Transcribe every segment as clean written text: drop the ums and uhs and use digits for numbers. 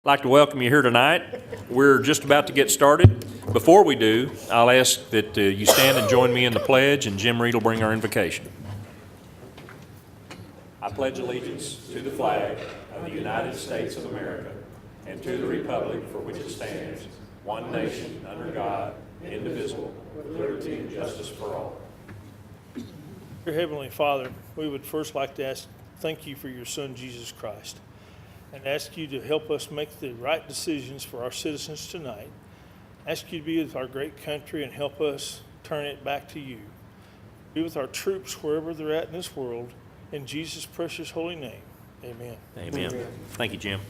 I'd like to welcome you here tonight. We're just about to get started. Before we do, I'll ask that you stand and join me in the pledge, and Jim Reed will bring our invocation. I pledge allegiance to the flag of the United States of America and to the republic for which it stands, one nation, under God, indivisible, with liberty and justice for all. Dear Heavenly Father, we would first like to thank you for your Son, Jesus Christ, and ask you to help us make the right decisions for our citizens tonight. Ask you to be with our great country and help us turn it back to you. Be with our troops wherever they're at in this world. In Jesus' precious holy name, amen. Amen. Thank you, Jim.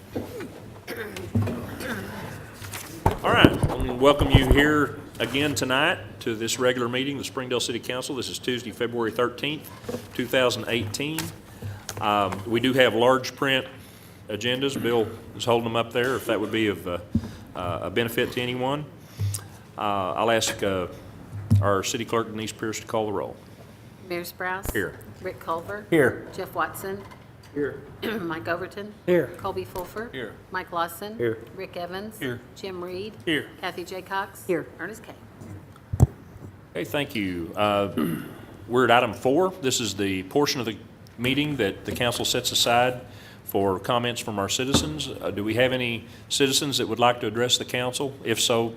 All right, I want to welcome you here again tonight to this regular meeting of the Springdale City Council. This is Tuesday, February 13th, 2018. We do have large print agendas. Bill is holding them up there if that would be of a benefit to anyone. I'll ask our city clerk, Denise Pierce, to call the roll. Mayor Sprouse. Here. Rick Culver. Here. Jeff Watson. Here. Mike Overton. Here. Colby Fulfer. Here. Mike Lawson. Here. Rick Evans. Here. Jim Reed. Here. Kathy J. Cox. Here. Ernest K. Okay, thank you. We're at item 4. This is the portion of the meeting that the council sets aside for comments from our citizens. Do we have any citizens that would like to address the council? If so,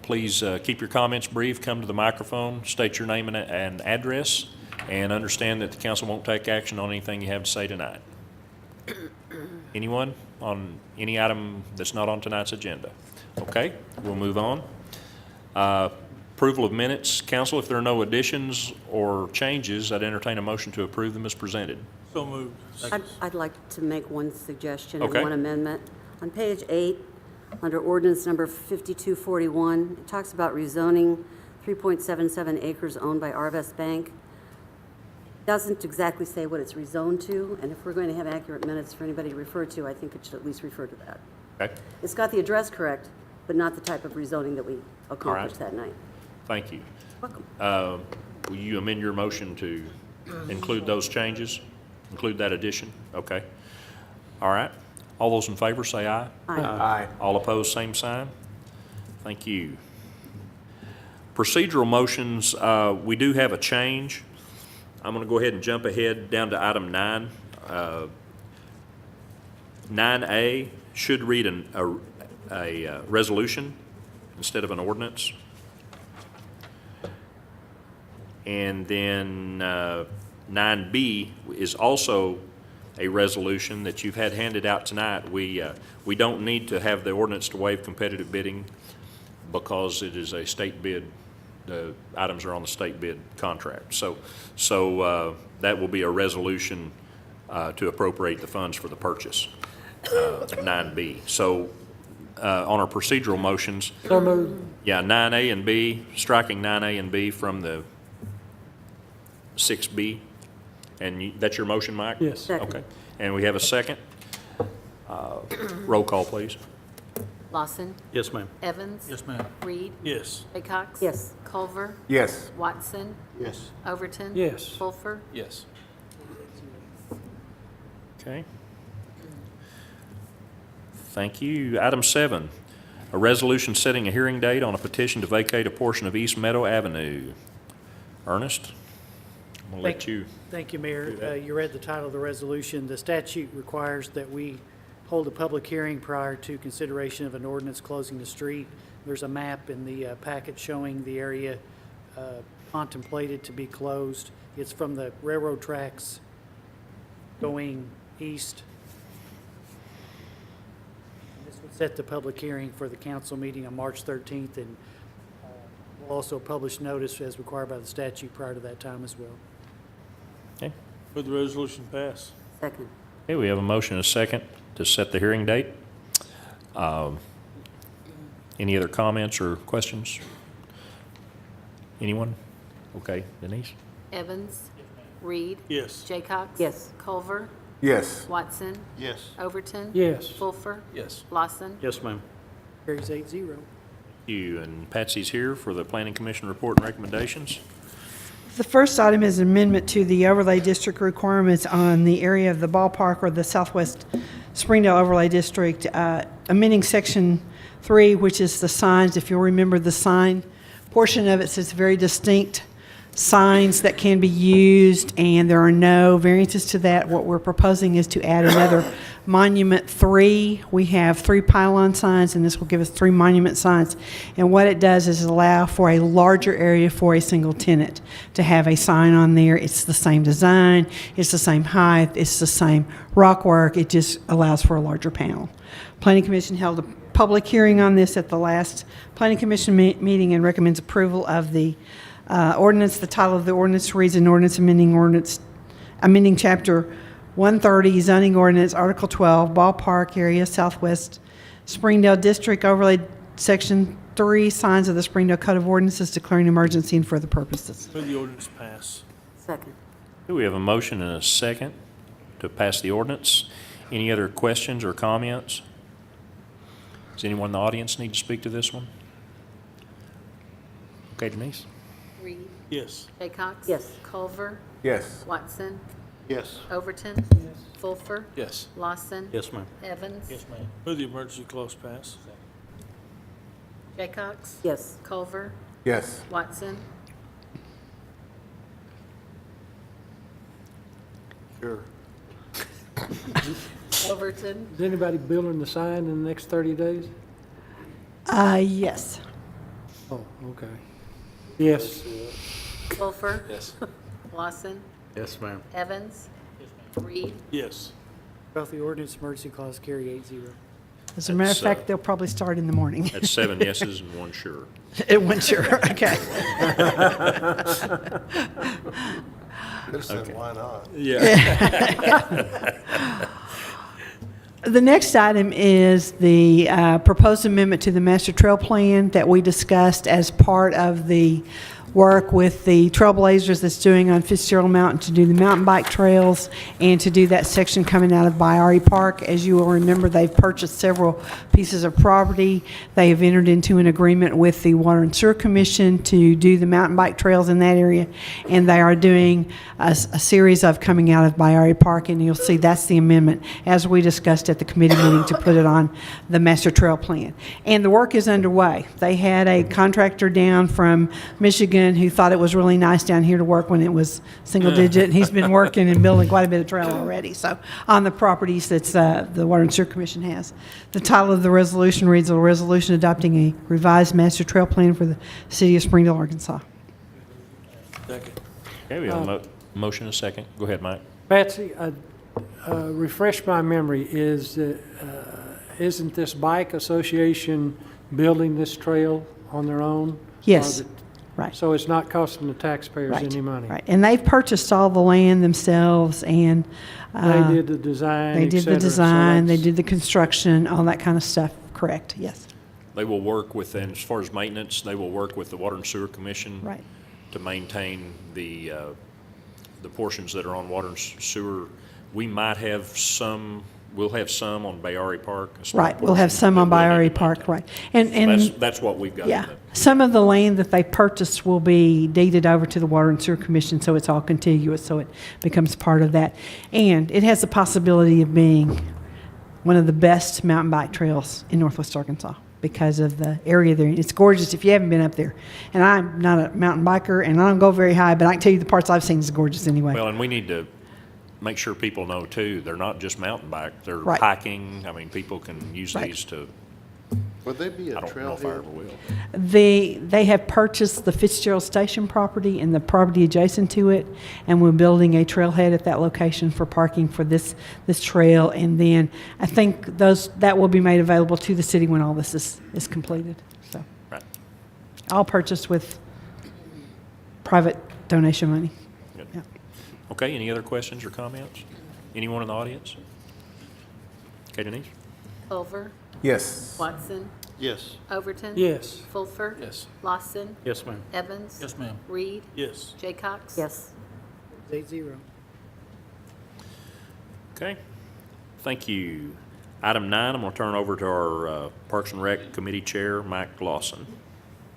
please keep your comments brief, come to the microphone, state your name and address, and understand that the council won't take action on anything you have to say tonight. Anyone on any item that's not on tonight's agenda? Okay, we'll move on. Approval of minutes. Council, if there are no additions or changes, I'd entertain a motion to approve them as presented. So moved. I'd like to make one suggestion Okay. and one amendment. On page 8, under ordinance number 5241, it talks about rezoning 3.77 acres owned by Arvest Bank. Doesn't exactly say what it's rezoned to, and if we're going to have accurate minutes for anybody to refer to, I think it should at least refer to that. Okay, It's got the address correct, but not the type of rezoning that we accomplished All right. that night. thank you. Welcome. Will you amend your motion to include those changes? Include that addition? Okay. All right. All those in favor say aye. Aye. Aye. All opposed, same sign. Thank you. Procedural motions, we do have a change. I'm going to go ahead and jump ahead down to item 9. 9A should read a resolution instead of an ordinance. And then 9B is also a resolution that you've had handed out tonight. We don't need to have the ordinance to waive competitive bidding because it is a state bid. The items are on the state bid contract. So that will be a resolution to appropriate the funds for the purchase, 9B. So on our procedural motions, So moved. yeah, 9A and B, striking 9A and B from the 6B. And that's your motion, Mike? Yes. Second. Okay. And we have a second. Roll call, please. Lawson. Yes, ma'am. Evans. Yes, ma'am. Reed. Yes. J. Cox. Yes. Culver. Yes. Watson. Yes. Overton. Yes. Fulfer. Yes. Okay. Thank you. Item 7, a resolution setting a hearing date on a petition to vacate a portion of East Meadow Avenue. Ernest, I'm going to let you. Thank you, do Mayor. that. You read the title of the resolution. The statute requires that we hold a public hearing prior to consideration of an ordinance closing the street. There's a map in the packet showing the area contemplated to be closed. It's from the railroad tracks going east. This would set the public hearing for the council meeting on March 13th, and we'll also publish notice as required by the statute prior to that time as well. Okay. Would the resolution pass? Second. Okay, we have a motion and a second to set the hearing date. Any other comments or questions? Anyone? Okay, Denise? Evans. Reed. Yes. J. Cox. Yes. Culver. Yes. Watson. Yes. Overton. Yes. Fulfer. Yes. Lawson. Yes, ma'am. Carries 8-0. You and Patsy's here for the Planning Commission report and recommendations. The first item is amendment to the overlay district requirements on the area of the ballpark or the southwest Springdale Overlay District, amending Section 3, which is the signs. If you'll remember, the sign portion of it says very distinct signs that can be used, and there are no variances to that. What we're proposing is to add another Monument 3. We have 3 pylon signs, and this will give us 3 monument signs. And what it does is allow for a larger area for a single tenant to have a sign on there. It's the same design, it's the same height, it's the same rock work. It just allows for a larger panel. Planning Commission held a public hearing on this at the last Planning Commission meeting and recommends approval of the ordinance. The title of the ordinance reads an ordinance amending Chapter 130 zoning ordinance, Article 12, ballpark area, Southwest Springdale District Overlay, Section 3, signs of the Springdale Code of Ordinances declaring emergency and for other purposes. Move the ordinance pass. Second. Do we have a motion and a second to pass the ordinance? Any other questions or comments? Does anyone in the audience need to speak to this one? Okay, Denise? Reed. Yes. Jaycox. Yes. Culver. Yes. Watson. Yes. Overton. Fulfer. Yes. Lawson. Yes, ma'am. Evans. Yes, ma'am. Move the emergency clause pass. Jaycox. Yes. Culver. Yes. Watson. Sure. Overton. Is anybody building the sign in the next 30 days? Yes. Oh, okay. Yes. Fulfer. Yes. Lawson. Yes, ma'am. Evans. Reed. Yes. Both the ordinance emergency clause carry 8-0. As a matter of That's, fact, they'll probably start in the morning. That's 7 yeses and 1 sure. It went sure, okay. Just said, why not? The next item is the proposed amendment to the master trail plan that we discussed as part of the work with the Trailblazers that's doing on Fitzgerald Mountain to do the mountain bike trails and to do that section coming out of Biari Park. As you will remember, they've purchased several pieces of property. They have entered into an agreement with the Water and Sewer Commission to do the mountain bike trails in that area, and they are doing a series of coming out of Biari Park, and you'll see that's the amendment as we discussed at the committee meeting to put it on the master trail plan. And the work is underway. They had a contractor down from Michigan who thought it was really nice down here to work when it was single digit. And he's been working and building quite a bit of trail already. So on the properties that's the Water and Sewer Commission has. The title of the resolution reads a resolution adopting a revised master trail plan for the city of Springdale, Arkansas. Second. Okay, we have a motion and a second. Go ahead, Mike. Patsy, refresh my memory, isn't this bike association building this trail on their own? Yes. Or the- Right. So it's not costing the taxpayers Right. any money? Right. And they've purchased all the land themselves, and They did the design, they et did the cetera, so design, they that's- did the construction, all that kind of stuff. Correct, yes. They will work with, and as far as maintenance, they will work with the Water and Sewer Commission Right. to maintain the portions that are on water and sewer. We might have some, we'll have some on Bayari Park. a small Right, we'll have portion some on that we'll need Biari to Park, maintain. right. And That's what we've got. yeah, some of the land that they purchased will be deeded over to the Water and Sewer Commission, so it's all contiguous, so it becomes part of that. And it has the possibility of being one of the best mountain bike trails in northwest Arkansas because of the area there. It's gorgeous if you haven't been up there. And I'm not a mountain biker, and I don't go very high, but I can tell you the parts I've seen is gorgeous anyway. Well, and we need to make sure people know too, they're not just mountain bike, they're Right. hiking. I mean, people can use Right. these to, Would they be I a don't know if I ever trailhead? will. They have purchased the Fitzgerald Station property and the property adjacent to it, and we're building a trailhead at that location for parking for this trail. And then I think that will be made available to the city when all this is completed. So, Right. all purchased with private donation money. Good. Yeah. Okay, any other questions or comments? Anyone in the audience? Okay, Denise? Culver. Yes. Watson. Yes. Overton. Yes. Fulfer. Yes. Lawson. Yes, ma'am. Evans. Yes, ma'am. Reed. Yes. Jaycox. Yes. 8-0. Okay, thank you. Item 9, I'm going to turn it over to our Parks and Rec Committee Chair, Mike Lawson.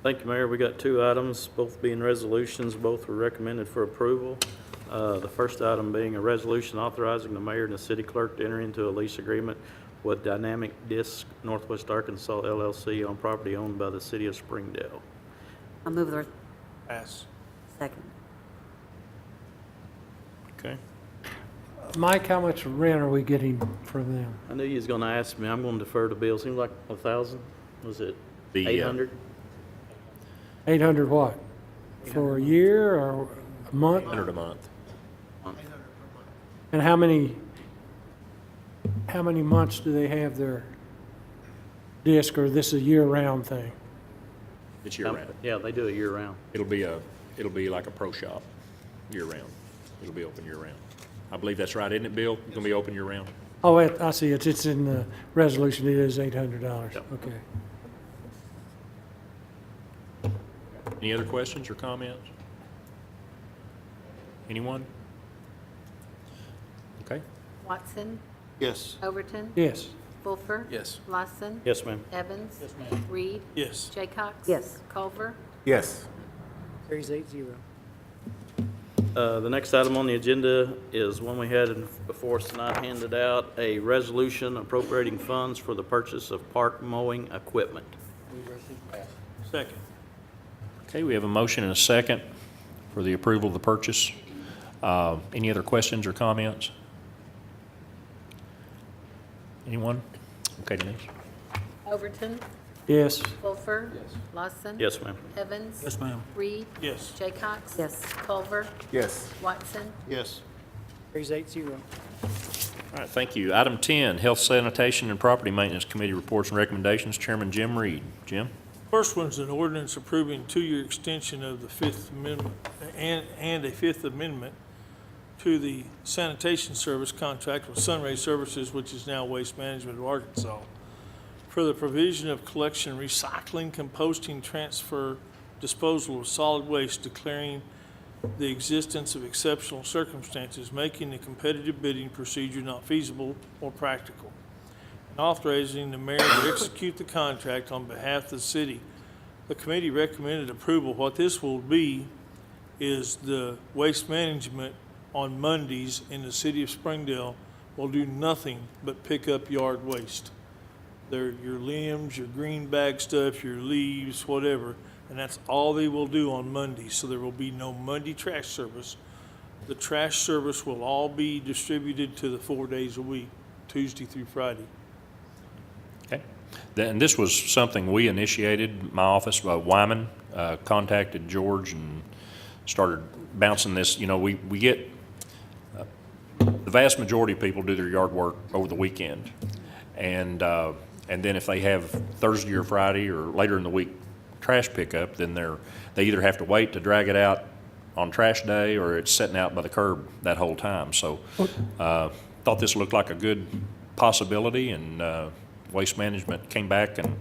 Thank you, Mayor. We got 2 items, both being resolutions. Both were recommended for approval. The first item being a resolution authorizing the mayor and the city clerk to enter into a lease agreement with Dynamic Disc Northwest Arkansas LLC on property owned by the city of Springdale. I'll move the Pass. second. Okay. Mike, how much rent are we getting from them? I knew you was gonna ask me. I'm gonna defer the bill. Seems like 1,000. Was it The, 800? 800 what? For a year or a month? 100 a month. And how many months do they have their disc, or this is a year-round thing? It's year-round. Yeah, they do it year round. It'll be like a pro shop, year-round. It'll be open year-round. I believe that's right, isn't it, Bill? It's gonna be open year-round? Oh, I see, it's in the resolution, it is $800. Yep. Okay. Any other questions or comments? Anyone? Okay. Watson, Yes. Overton, Yes. Wolfer. Yes. Lawson. Yes, ma'am. Evans. Reed. Yes. Jaycox. Yes. Culver. Yes. Carries 8-0. The next item on the agenda is one we had before us tonight, handed out a resolution appropriating funds for the purchase of park mowing equipment. Second. Okay, we have a motion and a second for the approval of the purchase. Any other questions or comments? Anyone? Okay, Denise. Overton, Yes. Wolfer. Lawson. Yes, ma'am. Evans. Yes, ma'am. Reed. Yes. Jaycox. Yes. Culver. Yes. Watson. Yes. Carries 8-0. All right, thank you. Item 10, Health, Sanitation, and Property Maintenance Committee reports and recommendations. Chairman Jim Reed. Jim? First one's an ordinance approving two-year extension of the Fifth Amendment and a Fifth Amendment to the sanitation service contract with Sunray Services, which is now Waste Management of Arkansas, for the provision of collection, recycling, composting, transfer, disposal of solid waste, declaring the existence of exceptional circumstances, making the competitive bidding procedure not feasible or practical, and authorizing the mayor to execute the contract on behalf of the city. The committee recommended approval. What this will be is the waste management on Mondays in the city of Springdale will do nothing but pick up yard waste. Your limbs, your green bag stuff, your leaves, whatever, and that's all they will do on Mondays. So there will be no Monday trash service. The trash service will all be distributed to the 4 days a week, Tuesday through Friday. Okay. And this was something we initiated, my office, Wyman contacted George and started bouncing this. You know, we get, the vast majority of people do their yard work over the weekend. And then if they have Thursday or Friday or later in the week trash pickup, then they either have to wait to drag it out on trash day or it's sitting out by the curb that whole time. So thought this looked like a good possibility, and Waste Management came back and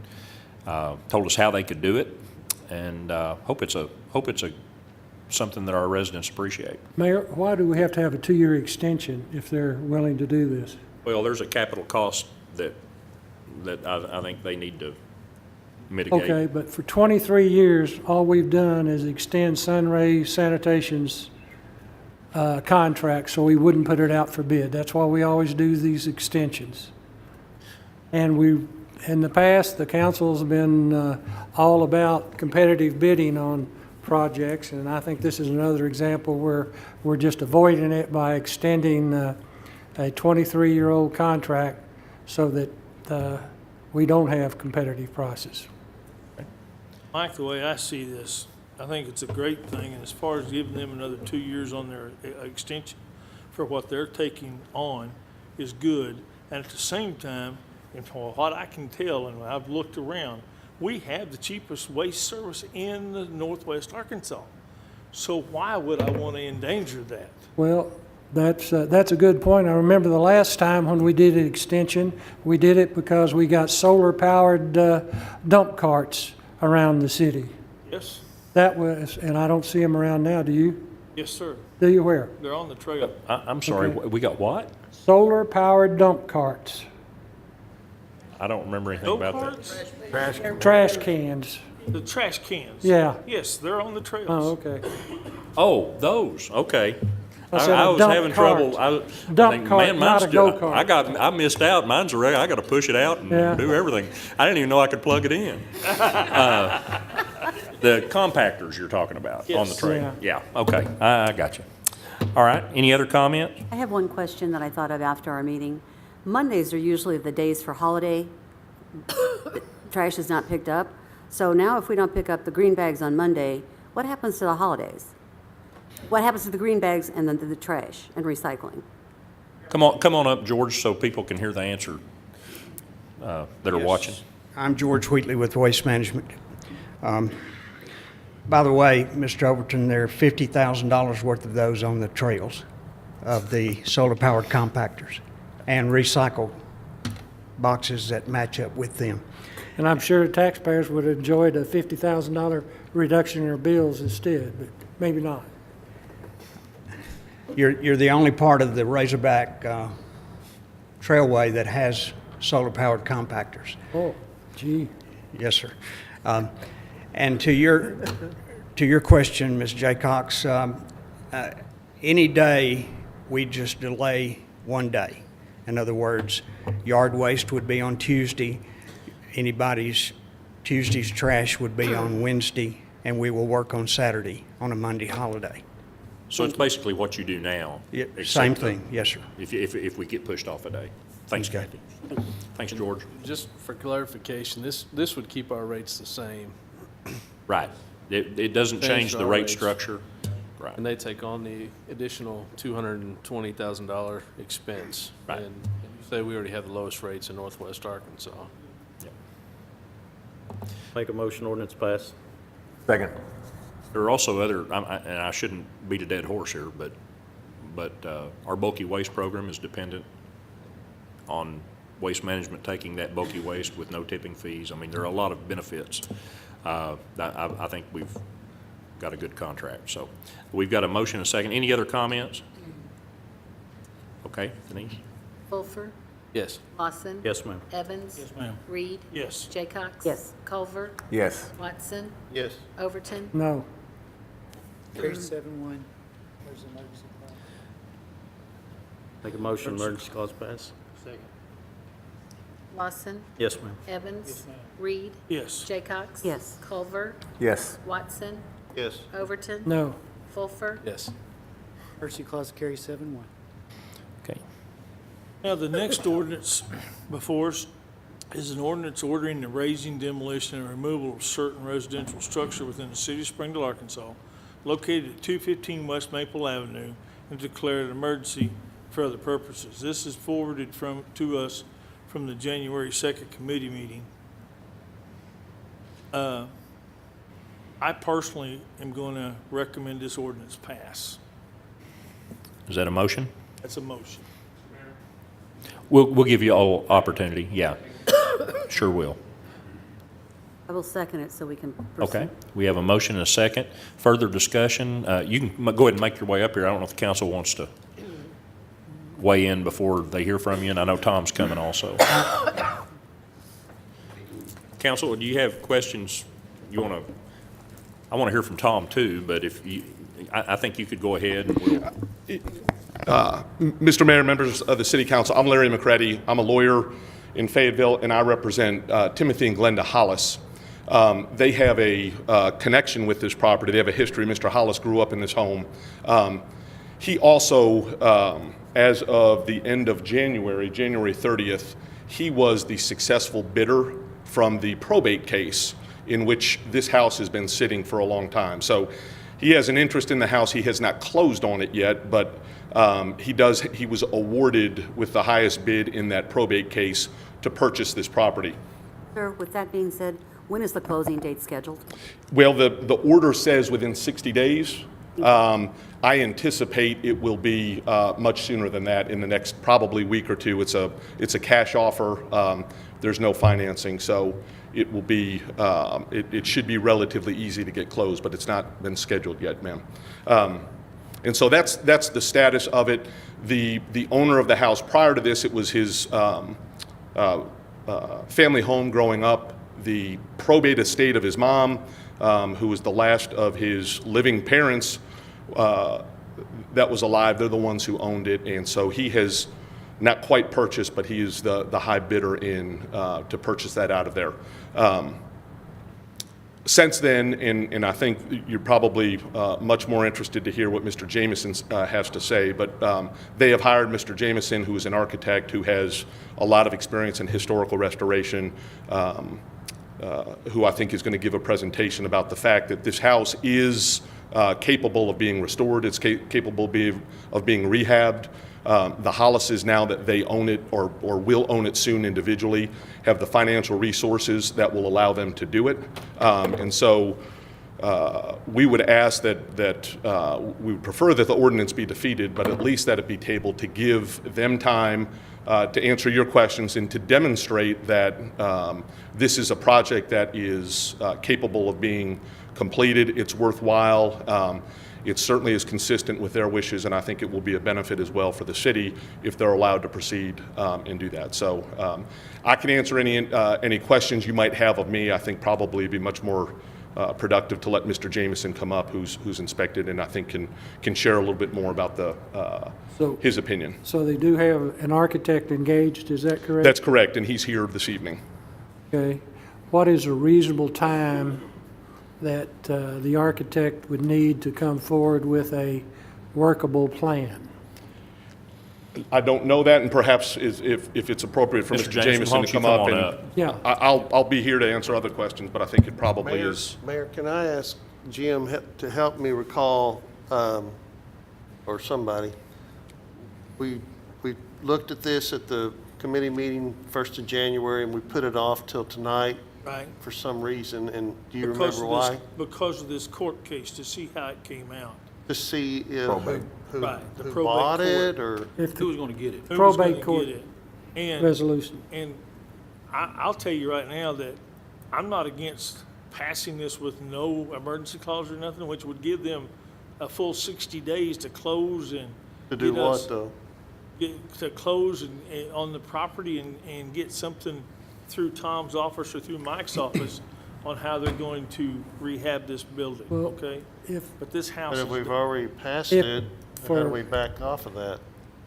told us how they could do it, and hope it's something that our residents appreciate. Mayor, why do we have to have a 2-year extension if they're willing to do this? Well, there's a capital cost that I think they need to mitigate. Okay, but for 23 years, all we've done is extend Sunray Sanitation's contract so we wouldn't put it out for bid. That's why we always do these extensions. And in the past, the council's been all about competitive bidding on projects, and I think this is another example where we're just avoiding it by extending a 23-year-old contract so that we don't have competitive prices. Mike, the way I see this, I think it's a great thing, and as far as giving them another 2 years on their extension for what they're taking on is good. And at the same time, and from what I can tell, and I've looked around, we have the cheapest waste service in the Northwest Arkansas. So why would I want to endanger that? Well, that's a good point. I remember the last time when we did an extension, we did it because we got solar-powered dump carts around the city. Yes? That was, and I don't see them around now, do you? Yes, sir. Do you where? They're on the trail. I'm sorry, Okay. we got what? Solar-powered dump carts, I don't remember anything Go about that. carts? trash cans. The trash cans. Yeah. Yes, they're on the trails. Oh, okay. Oh, those, okay. I said I a was dump having cart. trouble. I Dump think, cart, man, not mine's a go-kart. I missed out. Mine's already, I got to push it out and Yeah. do everything. I didn't even know I could plug it in. The compactors you're talking about on the tray. Yeah, okay, I got you. All right, any other comments? I have one question that I thought of after our meeting. Mondays are usually the days for holiday. Trash is not picked up. So now if we don't pick up the green bags on Monday, what happens to the holidays? What happens to the green bags and then to the trash and recycling? Come on up, George, so people can hear the answer that are watching. I'm George Wheatley with Waste Management. By the way, Mr. Overton, there are $50,000 worth of those on the trails of the solar-powered compactors and recycled boxes that match up with them. And I'm sure taxpayers would have enjoyed a $50,000 reduction in their bills instead, but maybe not. You're the only part of the Razorback Trailway that has solar-powered compactors. Oh, gee. Yes, sir. And to your question, Ms. Jaycox, any day we just delay one day. In other words, yard waste would be on Tuesday. Tuesday's trash would be on Wednesday, and we will work on Saturday on a Monday holiday. So it's basically what you do now. Yeah, except same thing, yes, sir. If we get pushed off a day. Thanks, Okay. Kathy. Thanks, George. Just for clarification, this would keep our rates the same, Right. It doesn't change the our rate rates. structure. Right. and they take on the additional $220,000 expense. Right. And you say we already have the lowest rates in Northwest Arkansas. Make a motion, ordinance pass. Second. There are also other, and I shouldn't beat a dead horse here, but our bulky waste program is dependent on Waste Management taking that bulky waste with no tipping fees. I mean, there are a lot of benefits. I think we've got a good contract. So we've got a motion and a second. Any other comments? Okay, Denise? Fulfer, Yes. Lawson. Yes, ma'am. Evans. Yes, ma'am. Reed. Yes. Jaycox. Yes. Culver. Yes. Watson. Yes. Overton. No. Carried 7-1. There's an emergency clause. Make a motion, emergency clause pass. Lawson. Yes, ma'am. Evans. Reed. Yes. Jaycox. Yes. Culver. Yes. Watson. Yes. Overton. No. Fulfer. Yes. Emergency clause carries 7-1. Okay. Now, the next ordinance before us is an ordinance ordering the raising, demolition, and removal of certain residential structure within the city of Springdale, Arkansas, located at 215 West Maple Avenue, and declare an emergency for other purposes. This is forwarded to us from the January 2nd committee meeting. I personally am going to recommend this ordinance pass. Is that a motion? That's a motion. We'll give you all opportunity, yeah. Sure will. I will second it so we can proceed. Okay, we have a motion and a second. Further discussion, you can go ahead and make your way up here. I don't know if the council wants to weigh in before they hear from you, and I know Tom's coming also. Council, do you have questions you want to, I want to hear from Tom too, but if you, I think you could go ahead and we'll. Mr. Mayor, members of the City Council, I'm Larry McCready. I'm a lawyer in Fayetteville, and I represent Timothy and Glenda Hollis. They have a connection with this property. They have a history. Mr. Hollis grew up in this home. He also, as of the end of January 30th, he was the successful bidder from the probate case in which this house has been sitting for a long time. So he has an interest in the house. He has not closed on it yet, but he was awarded with the highest bid in that probate case to purchase this property. Sir, with that being said, when is the closing date scheduled? Well, the order says within 60 days. I anticipate it will be much sooner than that, in the next probably week or two. It's a cash offer. There's no financing, so it will be, it should be relatively easy to get closed, but it's not been scheduled yet, ma'am. And so that's the status of it. The owner of the house, prior to this, it was his family home growing up. The probate estate of his mom, who was the last of his living parents, that was alive. They're the ones who owned it, and so he has not quite purchased, but he is the high bidder to purchase that out of there. Since then, and I think you're probably much more interested to hear what Mr. Jameson has to say, but they have hired Mr. Jameson, who is an architect who has a lot of experience in historical restoration, who I think is going to give a presentation about the fact that this house is capable of being restored. It's capable of being rehabbed. The Hollises, now that they own it or will own it soon individually, have the financial resources that will allow them to do it. And so we would ask that we would prefer that the ordinance be defeated, but at least that it be tabled to give them time to answer your questions and to demonstrate that this is a project that is capable of being completed. It's worthwhile. It certainly is consistent with their wishes, and I think it will be a benefit as well for the city if they're allowed to proceed and do that. So I can answer any questions you might have of me. I think probably it'd be much more productive to let Mr. Jameson come up, who's inspected, and I think can share a little bit more about his opinion. So they do have an architect engaged, is that correct? That's correct, and he's here this evening. Okay. What is a reasonable time that the architect would need to come forward with a workable plan? I don't know that, and perhaps if it's appropriate for Mr. Mr. Jameson to come up, and Yeah. I'll be here to answer other questions, but I think it probably is. Mayor, can I ask Jim to help me recall, or somebody, we looked at this at the committee meeting 1st of January, and we put it off till tonight Right. for some reason, and do you Because remember of this- why? Because of this court case, to see how it came out. To see if who Right, the who probate bought court. it, or? If Who the was going to get it? Who was Probate gonna court get it? And, resolution. and I'll tell you right now that I'm not against passing this with no emergency clause or nothing, which would give them a full 60 days to close and. To do get us- what, though? To close on the property and get something through Tom's office or through Mike's office on how they're going to rehab this building, Well, okay? If, But this house But is. if we've already passed If it, for- how do we back off of that?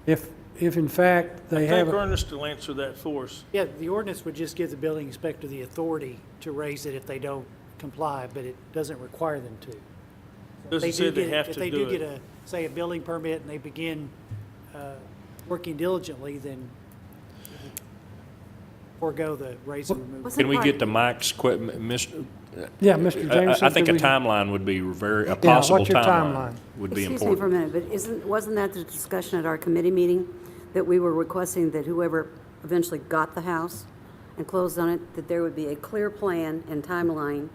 if in fact they I have, think Ernest will answer that for us. Yeah, the ordinance would just give the building inspector the authority to raise it if they don't comply, but it doesn't require them to. Doesn't say they have to If they do do get it. say, a building permit and they begin working diligently, then forego the raise and remove. Wasn't Can we part- get to Mike's Mr.? yeah, Mr. Jameson. I think a do we- timeline would be a possible what's your timeline timeline? would be Excuse me for a important. minute, but wasn't that the discussion at our committee meeting? That we were requesting that whoever eventually got the house and closed on it, that there would be a clear plan and timeline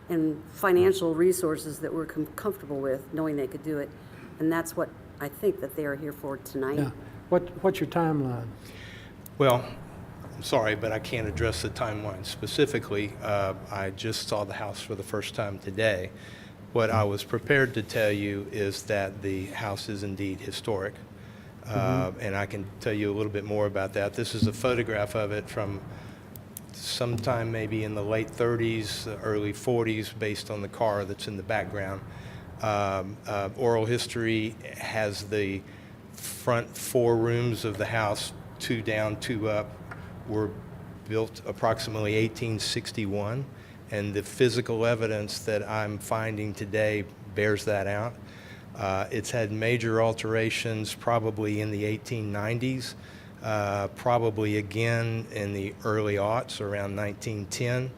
and financial resources that we're comfortable with, knowing they could do it. And that's what I think that they are here for tonight. Yeah. What's your timeline? Well, I'm sorry, but I can't address the timeline specifically. I just saw the house for the first time today. What I was prepared to tell you is that the house is indeed historic, and I can tell you a little bit more about that. This is a photograph of it from sometime maybe in the late 30s, early 40s, based on the car that's in the background. Oral history has the front 4 rooms of the house, 2 down, 2 up, were built approximately 1861, and the physical evidence that I'm finding today bears that out. It's had major alterations probably in the 1890s, probably again in the early aughts, around 1910.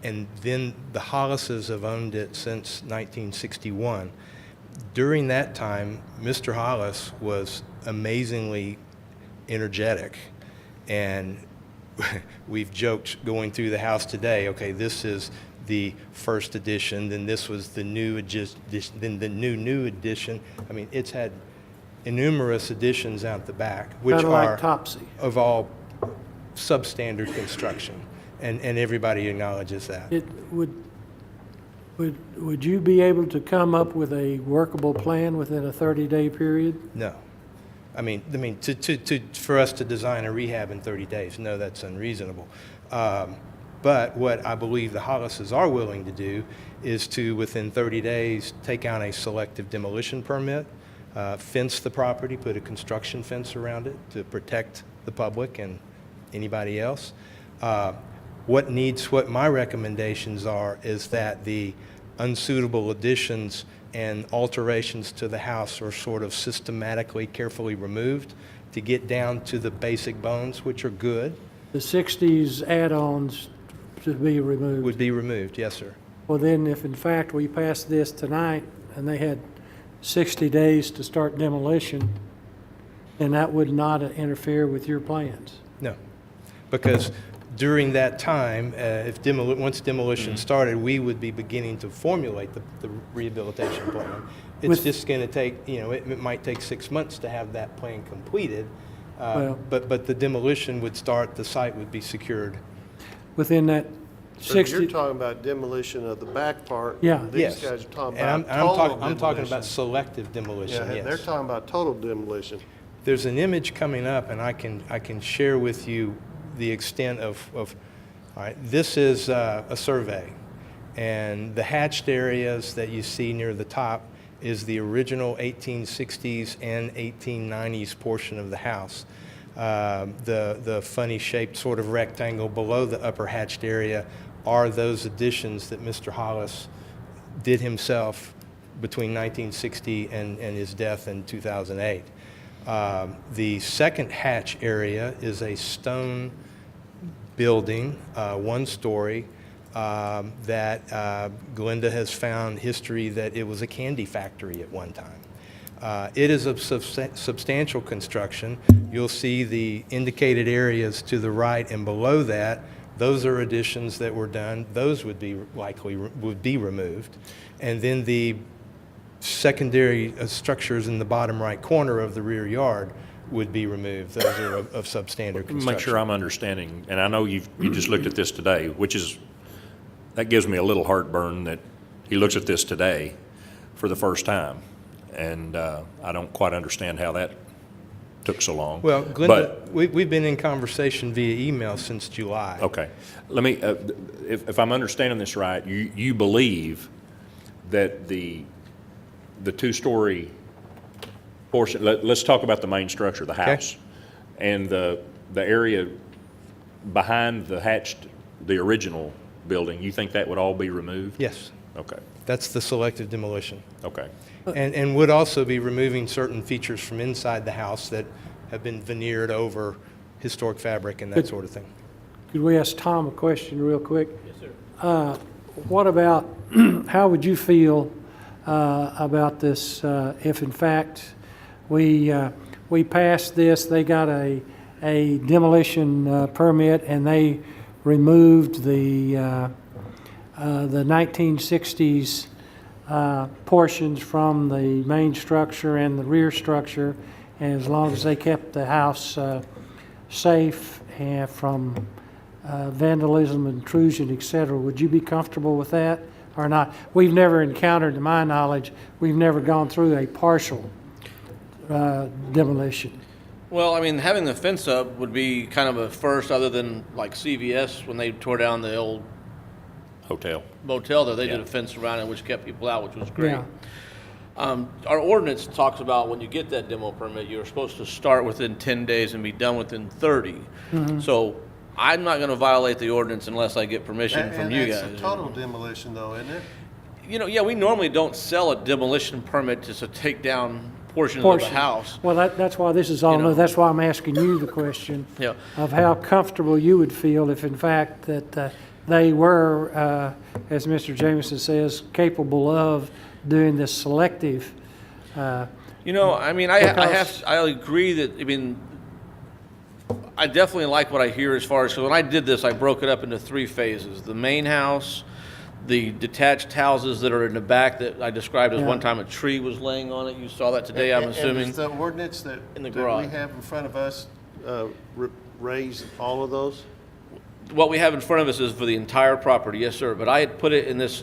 And then the Hollises have owned it since 1961. During that time, Mr. Hollis was amazingly energetic, and we've joked going through the house today, okay, this is the first edition, then this was the new edition, then the new edition. I mean, it's had innumerous editions out the back, which Kinda like are Topsy. of all substandard construction, and everybody acknowledges that. It would you be able to come up with a workable plan within a 30-day period? No. I mean, for us to design a rehab in 30 days, no, that's unreasonable. But what I believe the Hollises are willing to do is to, within 30 days, take out a selective demolition permit, fence the property, put a construction fence around it to protect the public and anybody else. What my recommendations are is that the unsuitable additions and alterations to the house are sort of systematically, carefully removed to get down to the basic bones, which are good. The 60s add-ons to be removed. Would be removed, yes, sir. Well, then, if in fact we pass this tonight and they had 60 days to start demolition, then that would not interfere with your plans. No, because during that time, once demolition started, we would be beginning to formulate the rehabilitation plan. It's just going to take, it might take 6 months to have that plan completed, but the demolition would start, the site would be secured. Within that So 60... you're talking about demolition of the back part. Yeah. These Yes. guys are talking And about total demolition. I'm talking about selective demolition, Yeah, yes. they're talking about total demolition. There's an image coming up, and I can share with you the extent of all right, this is a survey, and the hatched areas that you see near the top is the original 1860s and 1890s portion of the house. The funny shaped sort of rectangle below the upper hatched area are those additions that Mr. Hollis did himself between 1960 and his death in 2008. The second hatch area is a stone building, one story, that Glenda has found history that it was a candy factory at one time. It is a substantial construction. You'll see the indicated areas to the right and below that. Those are additions that were done. Those would be removed. And then the secondary structures in the bottom right corner of the rear yard would be removed. Those are of substandard construction. Make sure I'm understanding, and I know you just looked at this today, that gives me a little heartburn that he looks at this today for the first time, and I don't quite understand how that took so long. Well, Glenda, we've been in conversation via email since July. Okay. Let me, if I'm understanding this right, you believe that the two-story portion, let's talk about the main structure, the house, and the area behind the original building, you think that would all be removed? Yes. Okay. That's the selective demolition. Okay. And would also be removing certain features from inside the house that have been veneered over historic fabric and that sort of thing. Could we ask Tom a question real quick? Yes, sir. What about, how would you feel about this if in fact we passed this, they got a demolition permit and they removed the 1960s portions from the main structure and the rear structure, and as long as they kept the house safe and from vandalism, intrusion, etc., would you be comfortable with that or not? We've never encountered, to my knowledge, we've never gone through a partial demolition. Well, I mean, having the fence up would be kind of a first, other than like CVS when they tore down the old motel there. They did a fence around it, which kept people out, which was great. Yeah. Our ordinance talks about when you get that demo permit, you're supposed to start within 10 days and be done within 30. Mm-hmm. So I'm not going to violate the ordinance unless I get permission from you guys. And that's a total demolition though, isn't it? Yeah, we normally don't sell a demolition permit to take down portions of the house. Well, that's why this is all new. That's why I'm asking you the question of how comfortable you would feel if in fact that they were, as Mr. Jameson says, capable of doing this selective. I mean, I agree that, I mean, I definitely like what I hear as far as, so when I did this, I broke it up into 3 phases. The main house, the detached houses that are in the back that I described as one time a tree was laying on it. You saw that today, I'm assuming. And does the ordinance that we have in front of us raise all of those? What we have in front of us is for the entire property, yes, sir. But I had put it in this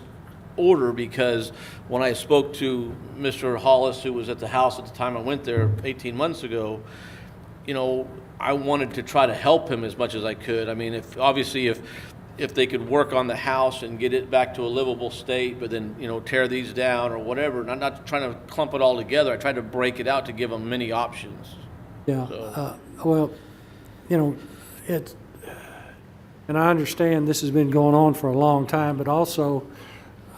order because when I spoke to Mr. Hollis, who was at the house at the time I went there 18 months ago, I wanted to try to help him as much as I could. I mean, if if they could work on the house and get it back to a livable state, but then, tear these down or whatever. And I'm not trying to clump it all together. I tried to break it out to give them many options. Yeah, So- well, it's, and I understand this has been going on for a long time, but also,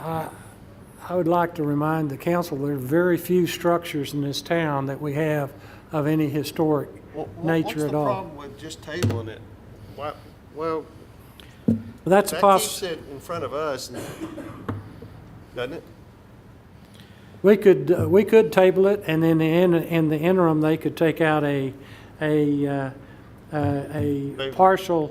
I would like to remind the council, there are very few structures in this town that we have of any historic nature at all. What's the problem with just tabling it? Well, That's a that poss, keeps it in front of us, doesn't it? we could table it, and then in the interim, they could take out a partial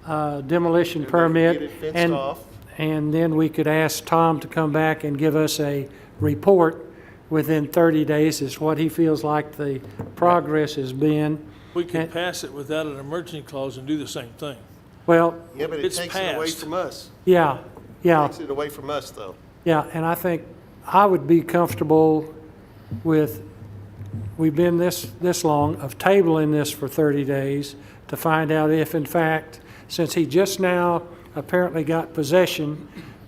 demolition permit. Get it fenced and off. And then we could ask Tom to come back and give us a report within 30 days as what he feels like the progress has been. We can pass it without an emergency clause and do the same thing. Well, Yeah, but it It's takes it away passed. from us. yeah, Takes it away from us, though. yeah, and I think I would be comfortable with, we've been this long, of tabling this for 30 days to find out if, in fact, since he just now apparently got possession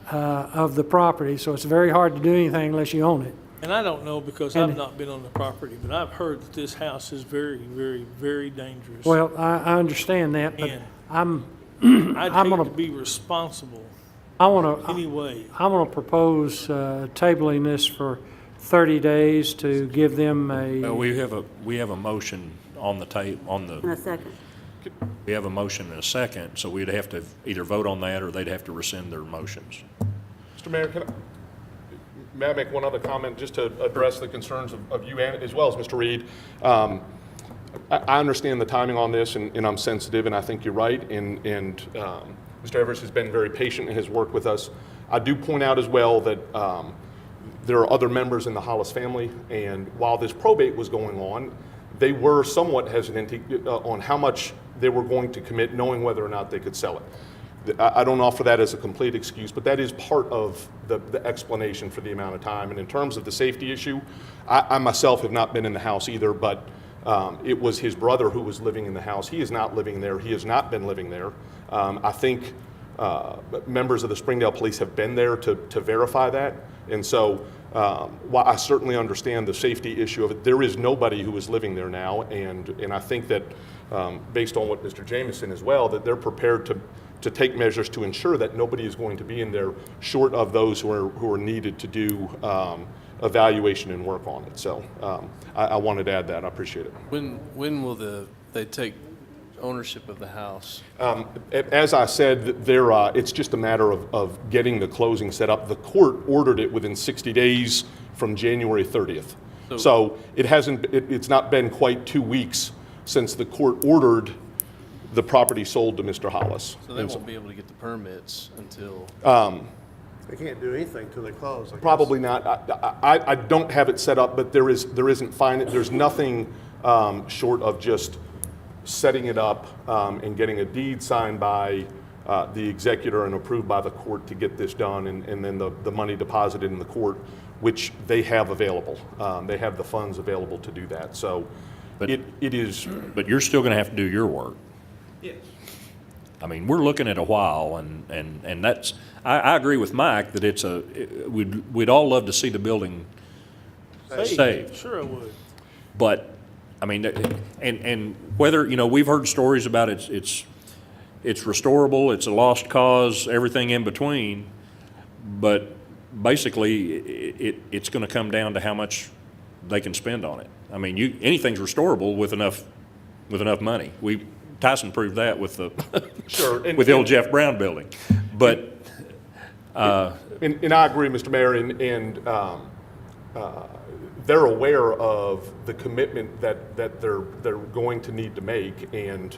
of the property, so it's very hard to do anything unless you own it. And I don't know because I've not been on the property, but I've heard that this house is very, very, very dangerous. Well, I understand that, but And I'm I'd hate gonna- to be responsible I want to, anyway. I'm going to propose tabling this for 30 days to give them Well, a, we have a motion on the tape, And a second. we have a motion and a second, so we'd have to either vote on that or they'd have to rescind their motions. Mr. Mayor, may I make one other comment just to address the concerns of you and as well as Mr. Reed? I understand the timing on this, and I'm sensitive, and I think you're right. And Mr. Evers has been very patient in his work with us. I do point out as well that there are other members in the Hollis family, and while this probate was going on, they were somewhat hesitant on how much they were going to commit, knowing whether or not they could sell it. I don't offer that as a complete excuse, but that is part of the explanation for the amount of time. And in terms of the safety issue, I myself have not been in the house either, but it was his brother who was living in the house. He is not living there. He has not been living there. I think members of the Springdale Police have been there to verify that. And so while I certainly understand the safety issue of it, there is nobody who is living there now. And I think that based on what Mr. Jameson as well, that they're prepared to take measures to ensure that nobody is going to be in there short of those who are needed to do evaluation and work on it. So I wanted to add that. I appreciate it. When will they take ownership of the house? As I said, it's just a matter of getting the closing set up. The court ordered it within 60 days from January 30th. So it's not been quite 2 weeks since the court ordered the property sold to Mr. Hollis. So they won't be able to get the permits until... They can't do anything till they close, I guess. Probably not. I don't have it set up, but there's nothing short of just setting it up and getting a deed signed by the executor and approved by the court to get this done, and then the money deposited in the court, which they have available. They have the funds available to do that. So it is. But you're still going to have to do your work. Yes. I mean, we're looking at a while, and that's, I agree with Mike that we'd all love to see the building saved. Sure I would. But, I mean, and whether, we've heard stories about it's restorable, it's a lost cause, everything in between, but basically, it's gonna come down to how much they can spend on it. I mean, anything's restorable with enough money. Tyson proved that with the, Sure. with the old Jeff Brown building. But, And I agree, Mr. Mayor, and they're aware of the commitment that they're going to need to make, and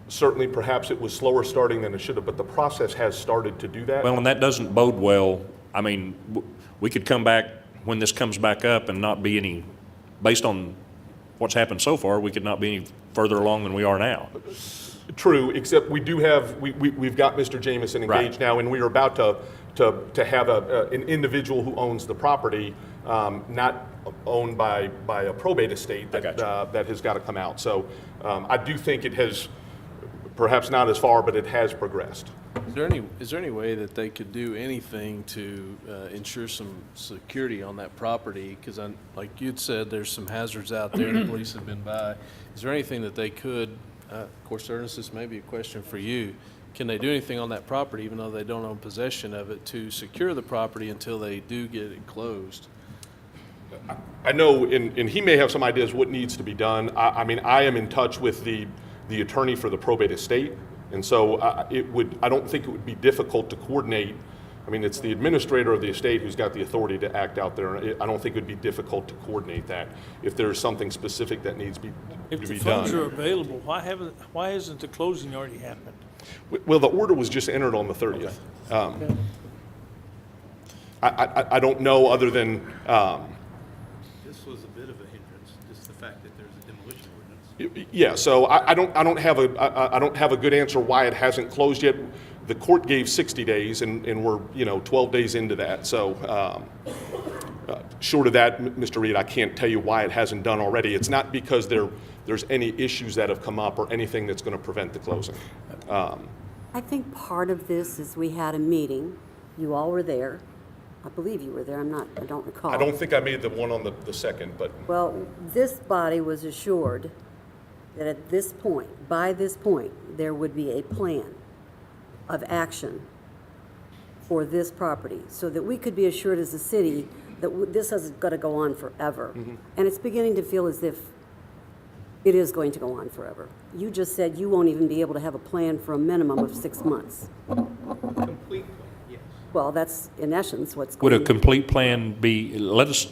certainly perhaps it was slower starting than it should have, but the process has started to do that. well, and that doesn't bode well. I mean, we could come back, when this comes back up, and not be any, based on what's happened so far, we could not be any further along than we are now. True, except we've got Mr. Jameson engaged now, and we are about to have an individual who owns the property, not owned by a probate estate that has got to come out. So I do think it has, perhaps not as far, but it has progressed. Is there any way that they could do anything to ensure some security on that property? Because like you'd said, there's some hazards out there, the police have been by. Is there anything that they could, of course, Ernest, this may be a question for you. Can they do anything on that property, even though they don't own possession of it, to secure the property until they do get it closed? I know, and he may have some ideas what needs to be done. I mean, I am in touch with the attorney for the probate estate, and so I don't think it would be difficult to coordinate. I mean, it's the administrator of the estate who's got the authority to act out there. I don't think it would be difficult to coordinate that if there's something specific that needs to be If the done. funds are available, why hasn't the closing already happened? Well, the order was just entered on the 30th. I don't know other than, This was a bit of a hindrance, just the fact that there's a demolition ordinance. yeah, so I don't have a good answer why it hasn't closed yet. The court gave 60 days, and we're 12 days into that. So short of that, Mr. Reed, I can't tell you why it hasn't done already. It's not because there's any issues that have come up or anything that's going to prevent the closing. I think part of this is we had a meeting. You all were there. I believe you were there. I don't recall. I don't think I made the one on the second, but Well, this body was assured that at this point, by this point, there would be a plan of action for this property, so that we could be assured as a city that this isn't going to go on forever. And it's beginning to feel as if it is going to go on forever. You just said you won't even be able to have a plan for a minimum of 6 months. Complete plan, yes. Well, that's in essence what's Would going a complete plan be, let us,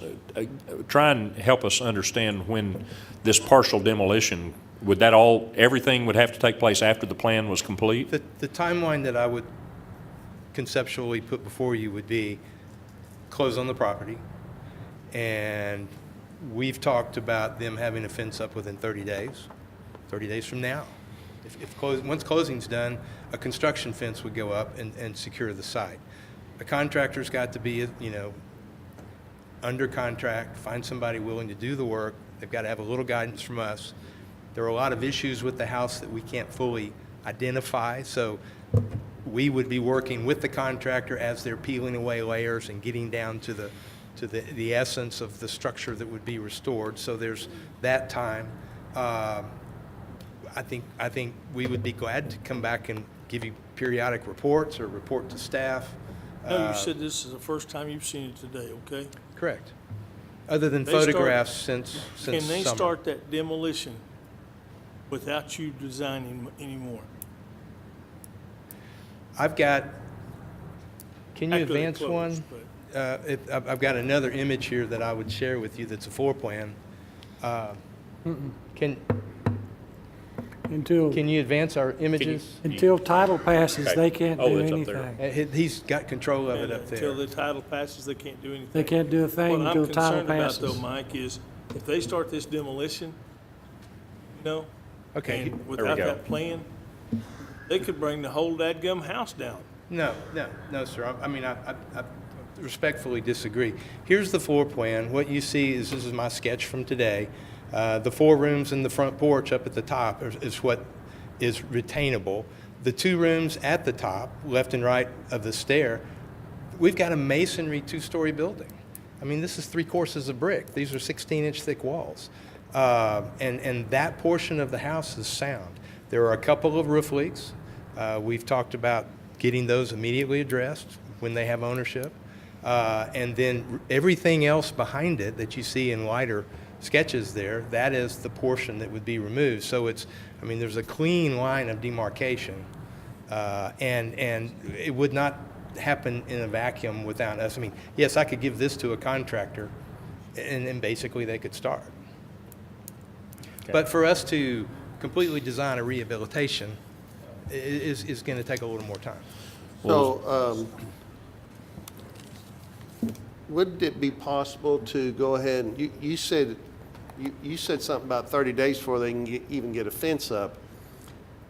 try and help us understand when this partial demolition, would that everything would have to take place after the plan was complete? The timeline that I would conceptually put before you would be close on the property, and we've talked about them having a fence up within 30 days from now. Once closing's done, a construction fence would go up and secure the site. A contractor's got to be, under contract, find somebody willing to do the work. They've got to have a little guidance from us. There are a lot of issues with the house that we can't fully identify, so we would be working with the contractor as they're peeling away layers and getting down to the essence of the structure that would be restored. So there's that time. I think we would be glad to come back and give you periodic reports or report to staff. No, you said this is the first time you've seen it today, okay? Correct. Other than They start- photographs since Can they summer. start that demolition without you designing anymore? I've got, can you After they advance close, one? I've got another image here that I would share with you that's a floor plan. Can you advance our images? Until title passes, Okay. they can't Oh, do it's up there. anything. He's got control of it And up there. until the title passes, they can't do anything. They can't do a thing What until I'm the title concerned about though, passes. Mike, is if they start this demolition, Okay. and without go. that plan, they could bring the whole dadgum house down. No, sir. I respectfully disagree. Here's the floor plan. What you see is, this is my sketch from today. The 4 rooms and the front porch up at the top is what is retainable. The 2 rooms at the top, left and right of the stair, we've got a masonry 2-story building. I mean, this is 3 courses of brick. These are 16-inch thick walls. And that portion of the house is sound. There are a couple of roof leaks. We've talked about getting those immediately addressed when they have ownership. And then everything else behind it that you see in lighter sketches there, that is the portion that would be removed. So there's a clean line of demarcation. And it would not happen in a vacuum without us. Yes, I could give this to a contractor and basically they could start. Okay. But for us to completely design a rehabilitation is going to take a little more time. So, would it be possible to go ahead and, you said something about 30 days before they can even get a fence up.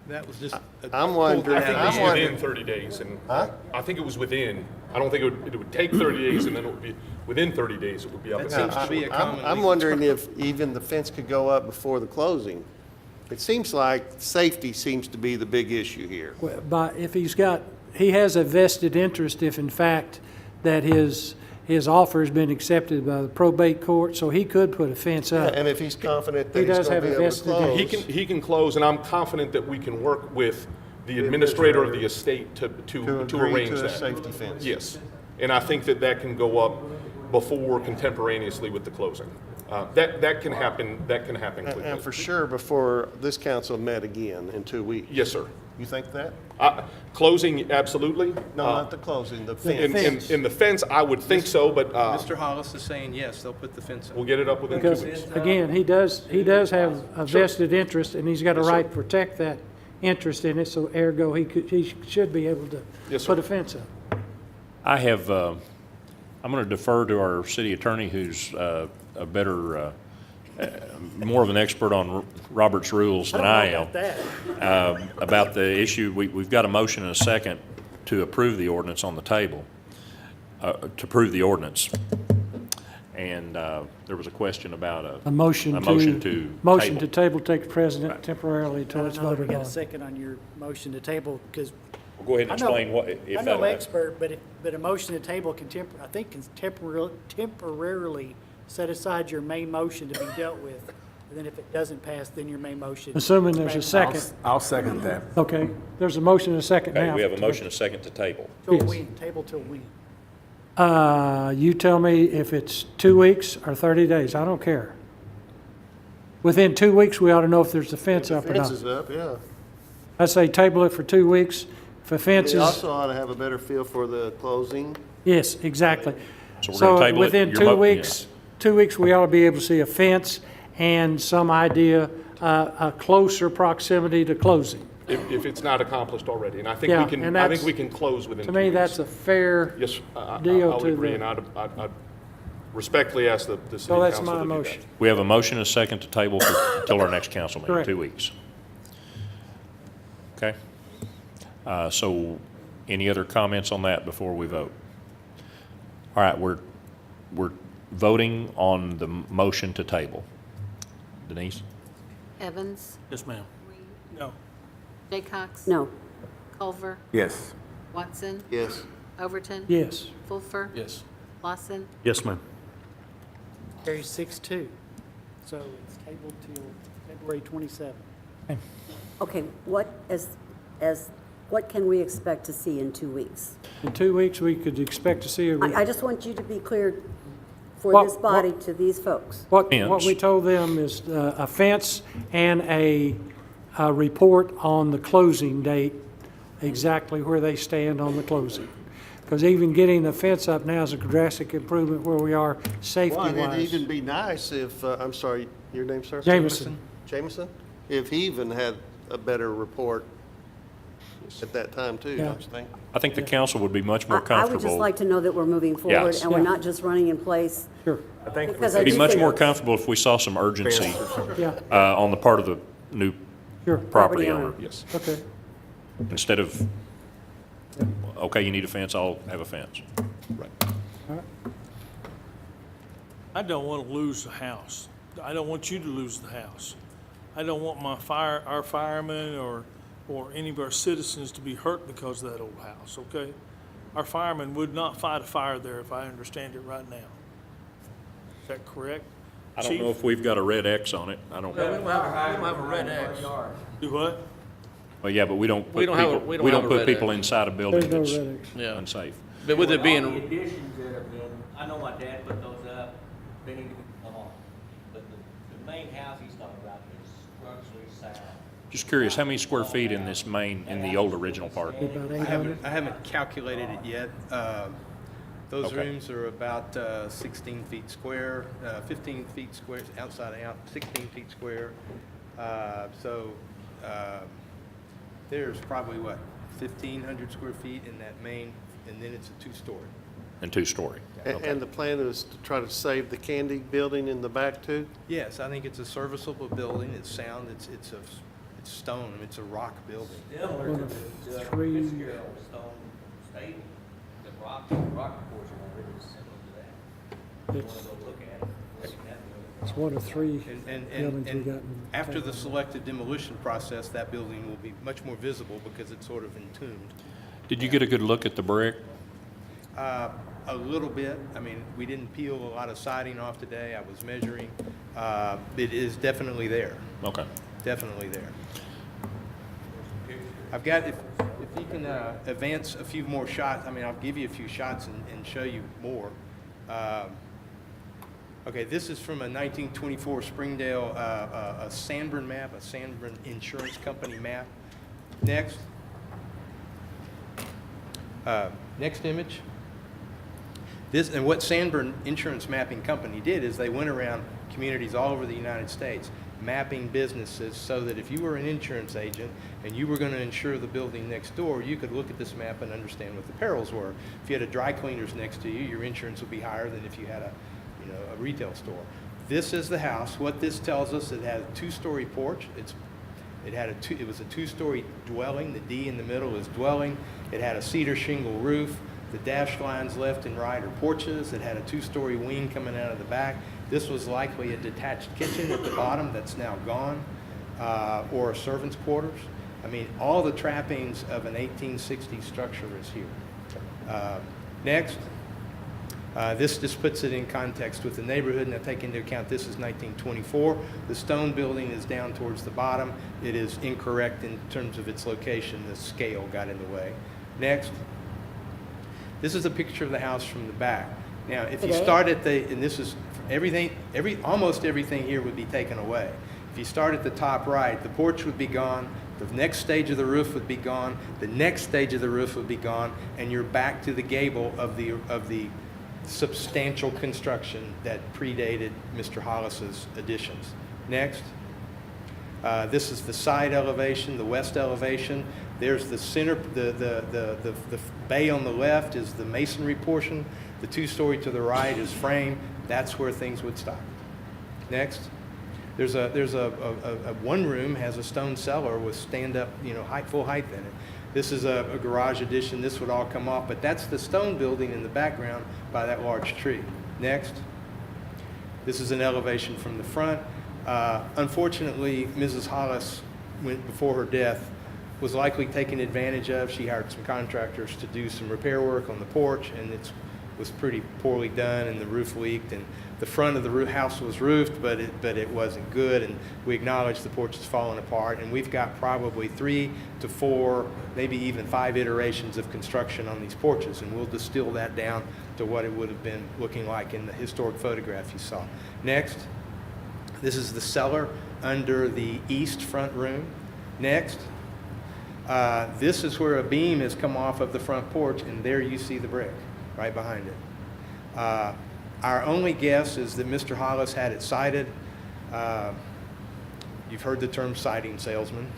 That was just. I'm wondering, I think it I'm was wondering, within 30 days, and Huh? I think it was within. I don't think it would take 30 days, and then it would be, within 30 days, it would be up. That It seems seems to be a common I'm legal wondering if even the fence could go up before the closing. It seems like safety seems to be the big issue here. But if he has a vested interest if in fact that his offer has been accepted by the probate court, so he could put a fence up. And if he's confident that He he's does going to have be a able to vested close. He can close, and I'm confident that we can work with the administrator of the estate to agree arrange to a that. safety fence. Yes, and I think that can go up before contemporaneously with the closing. That can happen quickly. And for sure, before this council met again in 2 weeks. Yes, sir. You think that? Closing, absolutely. No, not the closing, the fence. In the fence, I would think so, but Mr. Hollis is saying yes, they'll put the fence up. we'll get it up within 2 Because, weeks. again, he does have a vested interest, and he's got a Yes, sir. right to protect that interest in it, so ergo, he should be able to Yes, sir. put a fence up. I have, I'm going to defer to our city attorney, who's a better, more of an expert on Robert's rules than I am. About the issue, we've got a motion and a second to approve the ordinance on the table, to approve the ordinance. And there was a question about A motion to table. take precedent temporarily I until don't it's know if we voted got a on. second on your motion to table, because Well, go ahead and I know- explain what, if I'm no that. expert, but a motion to table can temporarily set aside your main motion to be dealt with. And then if it doesn't pass, then your main motion. Assuming there's a second. I'll second that. Okay, there's a motion and a second Okay, now. we have a motion and a second to table. Till Yes. when? Table till when? You tell me if it's 2 weeks or 30 days, I don't care. Within 2 weeks, we ought to know if there's a fence up or Fence not. is up, yeah. I say table it for 2 weeks. If a fence We is, also ought to have a better feel for the closing. yes, exactly. So we're gonna table it. within Your 2 weeks, 2 weeks, we ought to be able to see a fence and some idea, a closer proximity to closing. If it's not accomplished already, and I think Yeah, we can, and I think that's- we can close within 2 To weeks. me, that's a fair Yes, I deal would to agree, the- and I'd respectfully ask the city So that's council my to do that. motion. We have a motion and a second to table until our next council meeting, Correct. 2 weeks. Okay? So any other comments on that before we vote? All right, we're voting on the motion to table. Denise? Evans? Yes, ma'am. Reed? No. Jaycox? No. Culver? Yes. Watson? Yes. Overton? Yes. Fulfer? Yes. Lawson? Yes, ma'am. Carries 6-2. So it's tabled till February 27th. Okay, what can we expect to see in 2 weeks? In 2 weeks, we could expect to see a. I just want you to be clear for What- this body to these folks. What Fence. we told them is a fence and a report on the closing date, exactly where they stand on the closing. Because even getting the fence up now is a drastic improvement where we are Well, and it'd safety-wise. even be nice if, I'm sorry, your name, sir? Jameson. Jameson? If he even had a better report at that time too, Yeah. don't you think? I think the council would be much more I would comfortable. just like to know that we're moving forward Yes. and we're Yeah. not just running in place. Sure, Because I Be do much think- more comfortable if we saw some urgency yeah, on the part of the new sure, property Property owner. owner. Yes. okay. Instead of, okay, you need a fence, I'll have a fence. I don't want to lose the house. I don't want you to lose the house. I don't want our firemen or any of our citizens to be hurt because of that old house, okay? Our firemen would not fight a fire there if I understand it right now. Is that correct? I don't know if we've got a red X on it. I don't, We don't have a red X. Do what? well, yeah, but we don't We put don't have a- people, we don't we have don't a put red people X. inside a building There's that's no red X. Yeah. unsafe. But with it All being, the additions that have been, I know my dad put those up, they need to come on. But the main house he's talking about is structurally sound. Just curious, how many square feet in this main, in the old original part? About I 800. haven't calculated it yet. Those Okay. rooms are about 16 feet square, 15 feet square, outside and out, 16 feet square. So there's probably, 1,500 square feet in that main, and then it's a two-story. And two-story? And the plan is to try to save the candy building in the back too? Yes, I think it's a serviceable building. It's sound, it's stone, it's a rock building. Similar One to of the three- Fitzgerald Stone Stable. The rock portion of it is similar to that. You It's- wanna go look at it, look at that building. one of three And buildings we got. in after the town. selective demolition process, that building will be much more visible because it's sort of entombed. Did you get a good look at the brick? A little bit. I mean, we didn't peel a lot of siding off today. I was measuring. It is definitely there. Okay. Definitely there. I've got, if you can advance a few more shots, I mean, I'll give you a few shots and show you more. Okay, this is from a 1924 Springdale, a Sanborn map, a Sanborn Insurance Company map. Next. Next image. This, and what Sanborn Insurance Mapping Company did is they went around communities all over the United States mapping businesses so that if you were an insurance agent and you were going to insure the building next door, you could look at this map and understand what the perils were. If you had a dry cleaners next to you, your insurance would be higher than if you had a retail store. This is the house. What this tells us, it had a two-story porch. It was a two-story dwelling. The D in the middle is dwelling. It had a cedar shingle roof. The dashed lines left and right are porches. It had a two-story wing coming out of the back. This was likely a detached kitchen at the bottom that's now gone, or a servant's quarters. I mean, all the trappings of an 1860s structure is here. Next. This just puts it in context with the neighborhood. Now take into account this is 1924. The stone building is down towards the bottom. It is incorrect in terms of its location. The scale got in the way. Next. This is a picture of the house from the back. Now, if you start at and this is everything, almost everything here would be taken away. If you start at the top right, the porch would be gone. The next stage of the roof would be gone. The next stage of the roof would be gone, and you're back to the gable of the substantial construction that predated Mr. Hollis's additions. Next. This is the side elevation, the west elevation. There's the center, the bay on the left is the masonry portion. The two-story to the right is frame. That's where things would stop. Next. There's a one room has a stone cellar with stand-up, full height in it. This is a garage addition. This would all come off, but that's the stone building in the background by that large tree. Next. This is an elevation from the front. Unfortunately, Mrs. Hollis, before her death, was likely taken advantage of. She hired some contractors to do some repair work on the porch, and it was pretty poorly done, and the roof leaked, and the front of the house was roofed, but it wasn't good, and we acknowledge the porch is falling apart, and we've got probably 3 to 4, maybe even 5 iterations of construction on these porches, and we'll distill that down to what it would have been looking like in the historic photograph you saw. Next, this is the cellar under the east front room. Next, this is where a beam has come off of the front porch, and there you see the brick right behind it. Our only guess is that Mr. Hollis had it sided. You've heard the term siding salesman.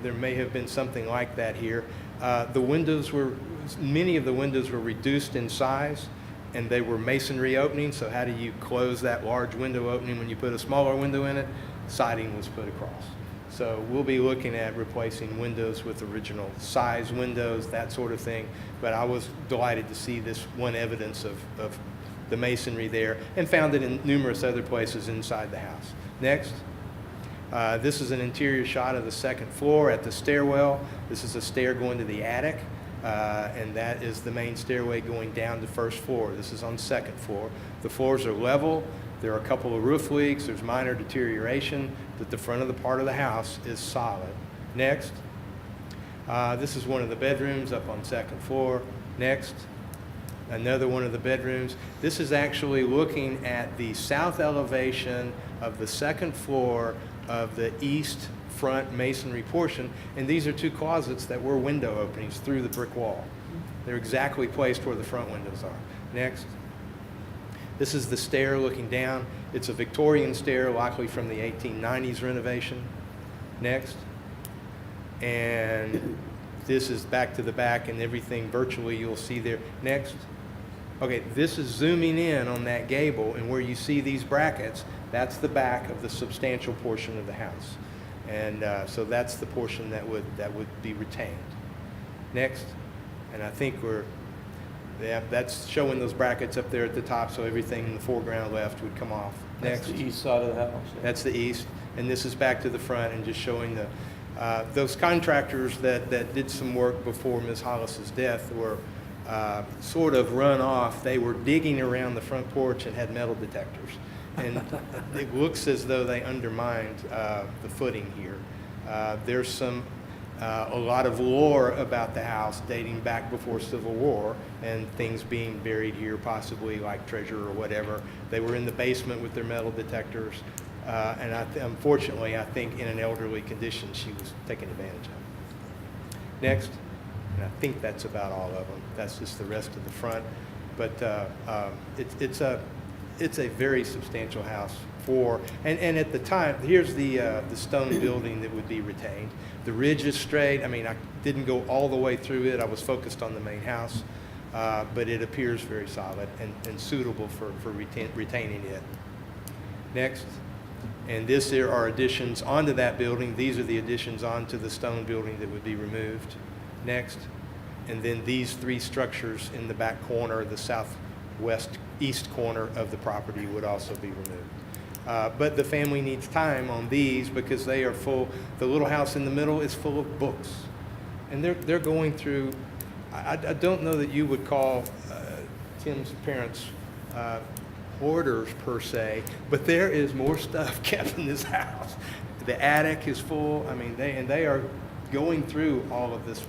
There may have been something like that here. Many of the windows were reduced in size, and they were masonry openings, so how do you close that large window opening when you put a smaller window in it? Siding was put across. So we'll be looking at replacing windows with original size windows, that sort of thing. But I was delighted to see this one evidence of the masonry there, and found it in numerous other places inside the house. Next. This is an interior shot of the second floor at the stairwell. This is a stair going to the attic, and that is the main stairway going down to first floor. This is on second floor. The floors are level. There are a couple of roof leaks. There's minor deterioration, but the front of the part of the house is solid. Next. This is one of the bedrooms up on second floor. Next. Another one of the bedrooms. This is actually looking at the south elevation of the second floor of the east front masonry portion, and these are 2 closets that were window openings through the brick wall. They're exactly placed where the front windows are. Next. This is the stair looking down. It's a Victorian stair, likely from the 1890s renovation. Next. And this is back to the back, and everything virtually you'll see there. Next. Okay, this is zooming in on that gable, and where you see these brackets, that's the back of the substantial portion of the house. And so that's the portion that would be retained. Next. And I think That's showing those brackets up there at the top, so everything in the foreground left would come off. Next. That's the east side of the house. That's the east, and this is back to the front and just showing those contractors that did some work before Ms. Hollis's death were sort of run off. They were digging around the front porch and had metal detectors. And it looks as though they undermined the footing here. There's a lot of lore about the house dating back before Civil War and things being buried here, possibly like treasure or whatever. They were in the basement with their metal detectors. And unfortunately, I think in an elderly condition, she was taken advantage of. Next. And I think that's about all of them. That's just the rest of the front. But it's a very substantial house and at the time, here's the stone building that would be retained. The ridge is straight. I mean, I didn't go all the way through it. I was focused on the main house, but it appears very solid and suitable for retaining it. Next. And there are additions onto that building. These are the additions onto the stone building that would be removed. Next. And then these three structures in the back corner, the southwest east corner of the property would also be removed. But the family needs time on these because they are full. The little house in the middle is full of books. And they're going through, I don't know that you would call Tim's parents hoarders per se, but there is more stuff kept in this house. The attic is full. I mean, they are going through all of this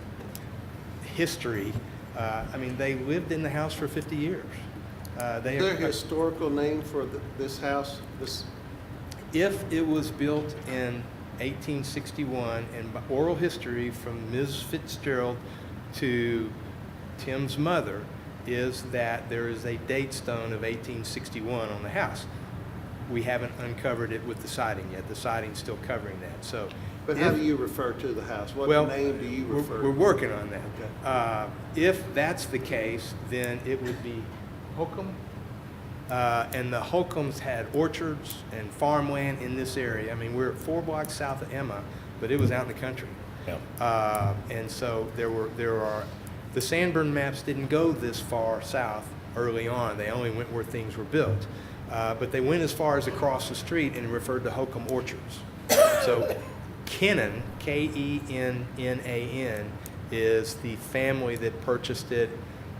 history. I mean, they lived in the house for 50 years. Is there a historical name for this house? If it was built in 1861, and by oral history from Ms. Fitzgerald to Tim's mother is that there is a date stone of 1861 on the house. We haven't uncovered it with the siding yet. The siding's still covering that. So, but how do you refer to the house? What name do you refer to? We're working on that. Okay. If that's the case, then it would be Holcomb. And the Holcombs had orchards and farmland in this area. I mean, we're 4 blocks south of Emma, but it was out in the country. Yeah. And so the Sanborn maps didn't go this far south early on. They only went where things were built. But they went as far as across the street and referred to Holcomb orchards. So Kennan, Kennan, is the family that purchased it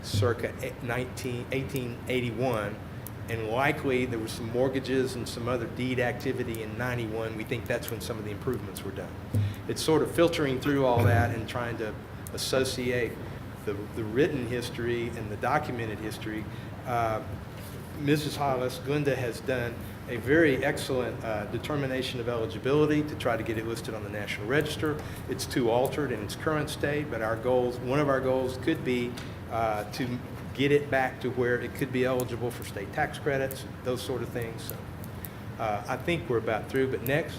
circa 1881. And likely there were some mortgages and some other deed activity in 91. We think that's when some of the improvements were done. It's sort of filtering through all that and trying to associate the written history and the documented history. Mrs. Hollis, Glenda, has done a very excellent determination of eligibility to try to get it listed on the National Register. It's too altered in its current state, but one of our goals could be to get it back to where it could be eligible for state tax credits, those sort of things. So, I think we're about through, but next,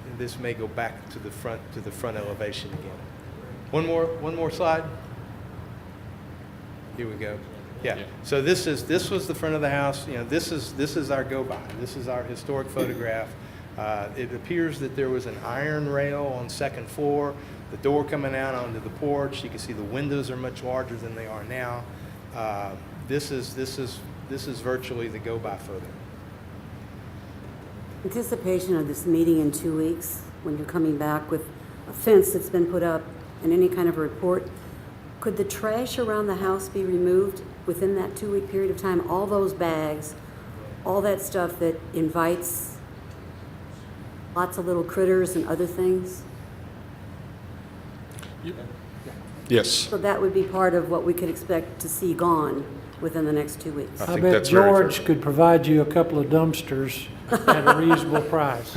and this may go back to the front elevation again. One more slide. Here we go. Yeah. So this was the front of the house. You know, this is our go by. This is our historic photograph. It appears that there was an iron rail on second floor, the door coming out onto the porch. You can see the windows are much larger than they are now. This is virtually the go by photo. Anticipation of this meeting in 2 weeks, when you're coming back with a fence that's been put up and any kind of report, could the trash around the house be removed within that 2-week period of time? All those bags, all that stuff that invites lots of little critters and other things? Yes. So that would be part of what we could expect to see gone within the next 2 weeks. I bet George could provide you a couple of dumpsters at a reasonable price.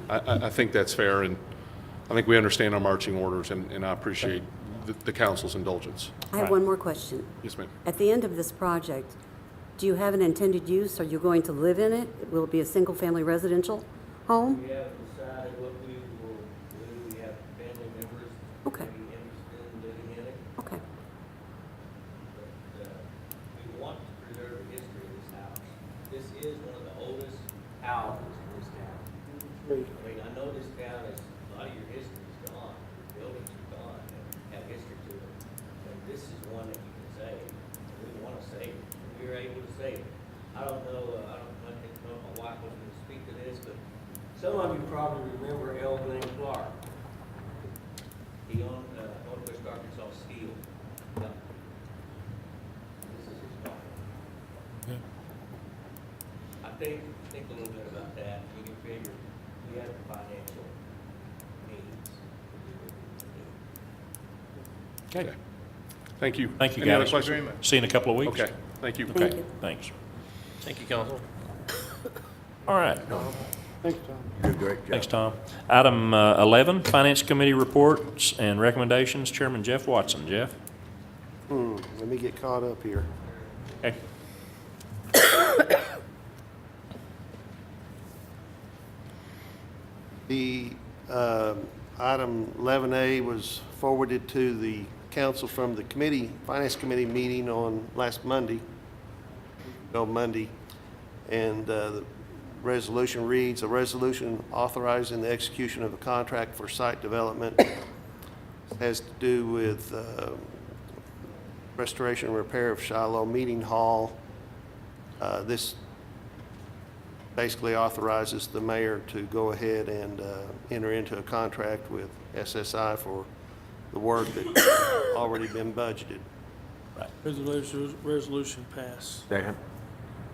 I think that's fair, and I think we understand our marching orders, and I appreciate the council's indulgence. I have one more question. Yes, ma'am. At the end of this project, do you have an intended use? Are you going to live in it? Will it be a single-family residential home? We have decided what we will do. We have family members Okay. that will be interested in living in it. Okay. But we want to preserve the history of this house. This is one of the oldest houses in this town. I mean, I know this town is, a lot of your history is gone. Buildings are gone and have history to them. And say, I don't know, I think my wife was going to speak to this, but some of you probably remember L. Glenn Clark. He owned Northwest Arkansas Steel. Yeah. This is his father. I think a little bit about that. You can figure we have the financial means. Okay. Thank you. Thank you, Any other guys. questions? See you in a couple of weeks. Okay, thank you. Okay, thanks. Thank you, Council. All right. Thanks, Tom. You did a great job. Thanks, Tom. Item 11, Finance Committee reports and recommendations. Chairman Jeff Watson. Jeff? Let me get caught up here. Okay. The item 11A was forwarded to the council from the committee, Finance Committee meeting on last Monday, and the resolution reads, a resolution authorizing the execution of a contract for site development has to do with restoration and repair of Shiloh Meeting Hall. This basically authorizes the mayor to go ahead and enter into a contract with SSI for the work that's already been budgeted. Resolution pass. Second.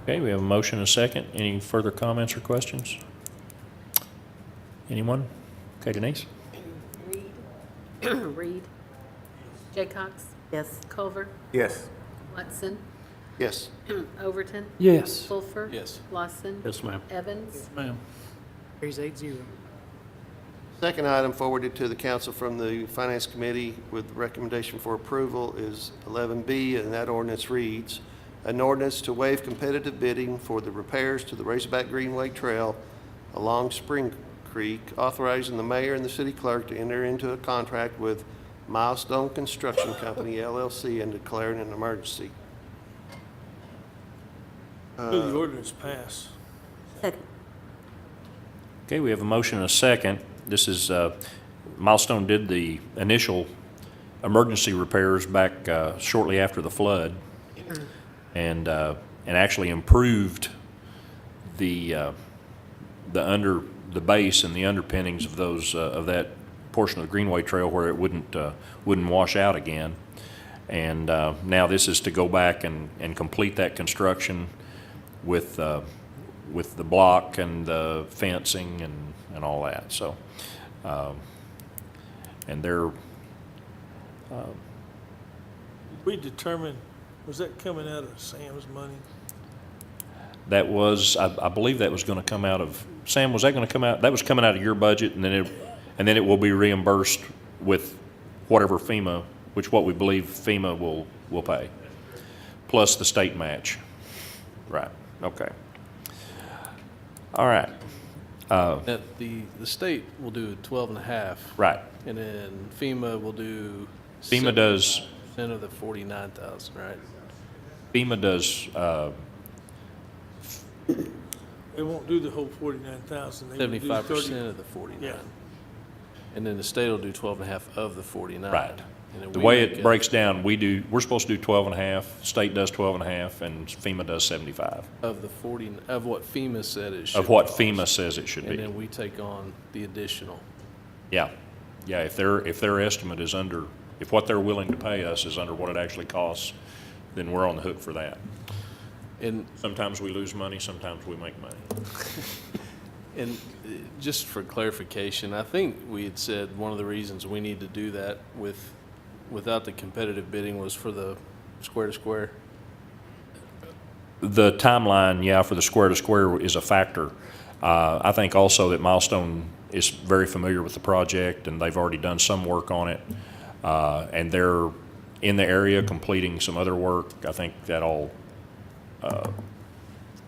Okay, we have a motion and a second. Any further comments or questions? Anyone? Okay, Denise? Reed. Reed. Jaycox. Yes. Culver. Yes. Watson. Yes. Overton. Yes. Fulfer. Yes. Lawson. Yes, ma'am. Evans. Ma'am. Carries 8-0. Second item forwarded to the council from the Finance Committee with recommendation for approval is 11B, and that ordinance reads, an ordinance to waive competitive bidding for the repairs to the Razorback Greenway Trail along Spring Creek, authorizing the mayor and the city clerk to enter into a contract with Milestone Construction Company, LLC, and declaring an emergency. Move the ordinance pass. Second. Okay, we have a motion and a second. This is, Milestone did the initial emergency repairs back shortly after the flood and actually improved the base and the underpinnings of those, of that portion of the Greenway Trail where it wouldn't wash out again. And now this is to go back and complete that construction with the block and the fencing and all that. So, and they're We determined, was that coming out of Sam's money? that was, I believe that was going to come out of, Sam, was that going to come out? That was coming out of your budget, and then it will be reimbursed with whatever FEMA, what we believe FEMA will pay, plus the state match. Right. Okay. All right. That the state will do 12.5. Right. And then FEMA will do. FEMA does. Percent of the 49,000, right? FEMA does. They won't do the whole 49,000. 75% of the 49. Yeah. And then the state will do 12.5 of the 49. Right. And then The we way make it breaks down, we're supposed to do 12.5, state does 12.5, and FEMA does 75. Of the 40, of what FEMA said it should Of what cost. FEMA says it should And be. then we take on the additional. Yeah. Yeah, if their estimate is under, if what they're willing to pay us is under what it actually costs, then we're on the hook for that. And Sometimes we lose money, sometimes we make money. And just for clarification, I think we had said one of the reasons we need to do that without the competitive bidding was for the square-to-square. The timeline, yeah, for the square-to-square is a factor. I think also that Milestone is very familiar with the project, and they've already done some work on it. And they're in the area completing some other work. I think that all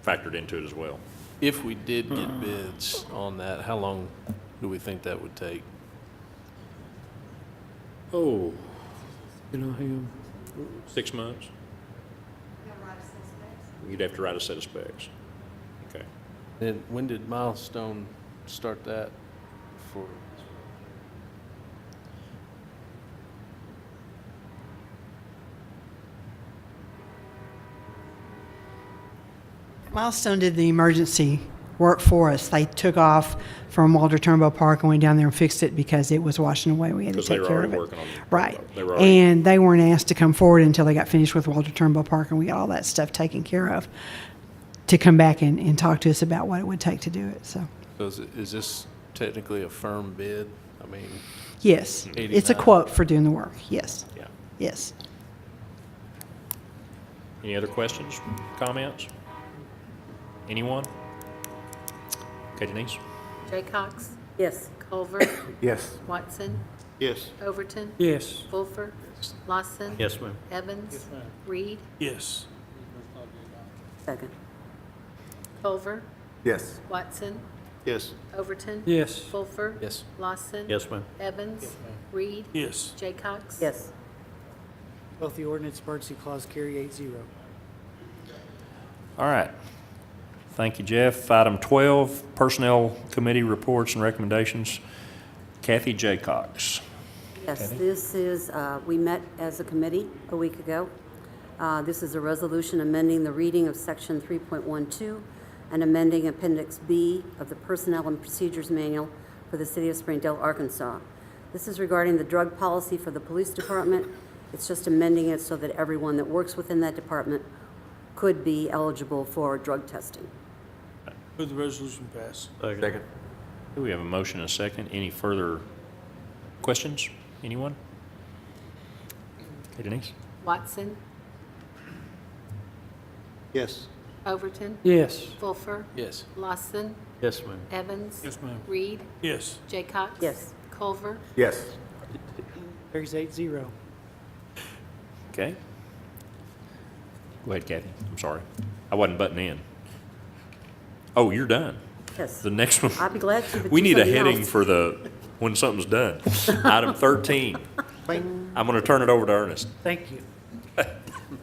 factored into it as well. If we did get bids on that, how long do we think that would take? Oh. 6 months? You'd have to write a set of specs. Okay. And when did Milestone start that for? Milestone did the emergency work for us. They took off from Walter Turnbow Park and went down there and fixed it because it was washing away. We had to Because they take were care already of it. working on it. Right. They were already- And they weren't asked to come forward until they got finished with Walter Turnbow Park, and we got all that stuff taken care of to come back and talk to us about what it would take to do it. So, So is this technically a firm bid? I mean, yes, it's a 89. quote for doing the work. Yes. Yeah. Yes. Any other questions, comments? Anyone? Okay, Denise? Jaycox? Yes. Culver? Yes. Watson? Yes. Overton? Yes. Fulfer? Lawson? Yes, ma'am. Evans? Reed? Yes. Second. Culver? Yes. Watson? Yes. Overton? Yes. Fulfer? Yes. Lawson? Yes, ma'am. Evans? Reed? Yes. Jaycox? Yes. Both the ordinance emergency clause carry 8-0. All right. Thank you, Jeff. Item 12, Personnel Committee Reports and Recommendations. Kathy Jaycox. Yes, Kathy? this is, we met as a committee a week ago. This is a resolution amending the reading of Section 3.12 and amending Appendix B of the Personnel and Procedures Manual for the City of Springdale, Arkansas. This is regarding the drug policy for the police department. It's just amending it so that everyone that works within that department could be eligible for drug testing. Move the resolution pass. Second. Do we have a motion and a second? Any further questions? Anyone? Okay, Denise? Watson? Yes. Overton? Yes. Fulfer? Yes. Lawson? Yes, ma'am. Evans? Yes, ma'am. Reed? Yes. Jaycox? Yes. Culver? Yes. Carries 8-0. Okay. Go ahead, Kathy. I'm sorry. I wasn't butting in. Oh, you're done. Yes. The next one. I'd be glad to, but We do need a something heading else. for when something's done. Item 13. I'm going to turn it over to Ernest. Thank you.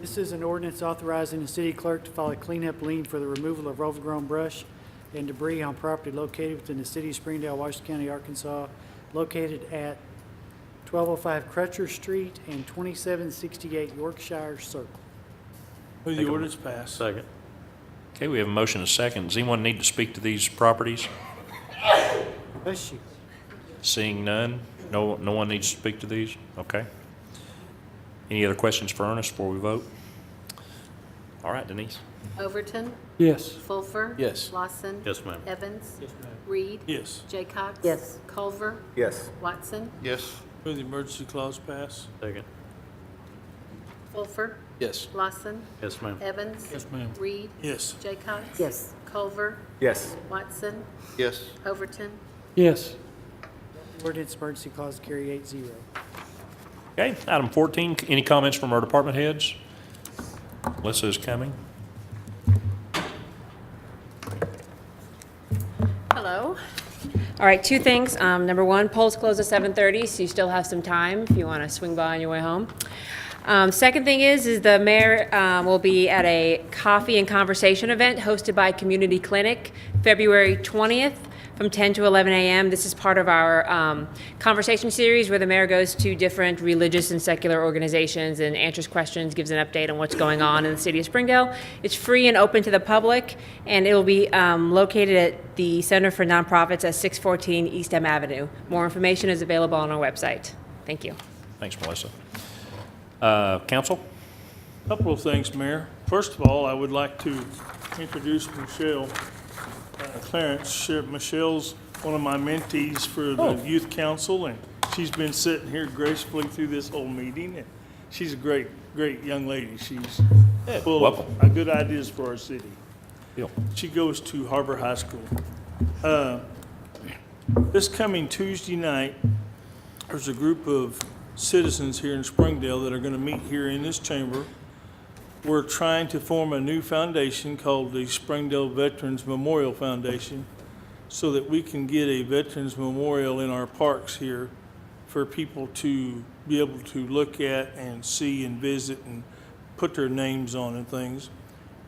This is an ordinance authorizing the city clerk to file a cleanup lien for the removal of overgrown brush and debris on property located within the city of Springdale, Washington County, Arkansas, located at 1205 Crutcher Street and 2768 Yorkshire Circle. Move the ordinance pass. Second. Okay, we have a motion and a second. Does anyone need to speak to these properties? Bless you. Seeing none, no one needs to speak to these? Okay. Any other questions for Ernest before we vote? All right, Denise. Overton? Yes. Fulfer? Yes. Lawson? Yes, ma'am. Evans? Reed? Yes. Jaycox? Yes. Culver? Yes. Watson? Yes. Move the emergency clause pass. Second. Fulfer? Yes. Lawson? Yes, ma'am. Evans? Yes, ma'am. Reed? Yes. Jaycox? Yes. Culver? Yes. Watson? Yes. Overton? Yes. Ordinance emergency clause carry 8-0. Okay, item 14, any comments from our department heads? Melissa is coming. Hello. All right, two things. Number one, polls close at 7:30, so you still have some time if you want to swing by on your way home. Second thing is the mayor will be at a coffee and conversation event hosted by Community Clinic, February 20th from 10 to 11 a.m. This is part of our conversation series where the mayor goes to different religious and secular organizations and answers questions, gives an update on what's going on in the city of Springdale. It's free and open to the public, and it will be located at the Center for Nonprofits at 614 East M Avenue. More information is available on our website. Thank you. Thanks, Melissa. Council? Couple of things, Mayor. First of all, I would like to introduce Michelle Clarence. Michelle's one of my mentees for the Youth Council, and she's been sitting here gracefully through this whole meeting. And she's a great young lady. She's full welcome. of good ideas for our city. Bill. She goes to Harbor High School. This coming Tuesday night, there's a group of citizens here in Springdale that are going to meet here in this chamber. We're trying to form a new foundation called the Springdale Veterans Memorial Foundation so that we can get a veterans memorial in our parks here for people to be able to look at and see and visit and put their names on and things.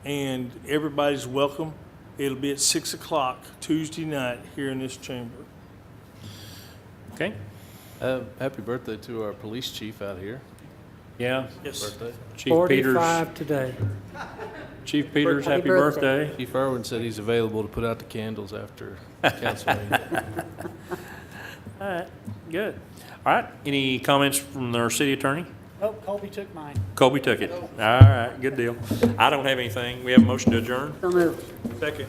And everybody's welcome. It'll be at 6 o'clock Tuesday night here in this chamber. Okay. Happy birthday to our police chief out here. Yeah. Yes. Birthday. Chief Peters. 45 today. Chief Peters, Happy happy birthday. birthday. Chief Irwin said he's available to put out the candles after council meeting. All right, good. All right, any comments from our city attorney? Oh, Colby took mine. Colby took it. All right, good deal. I don't have anything. We have a motion to adjourn? So moved. Second.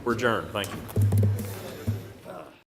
We're adjourned. Thank you.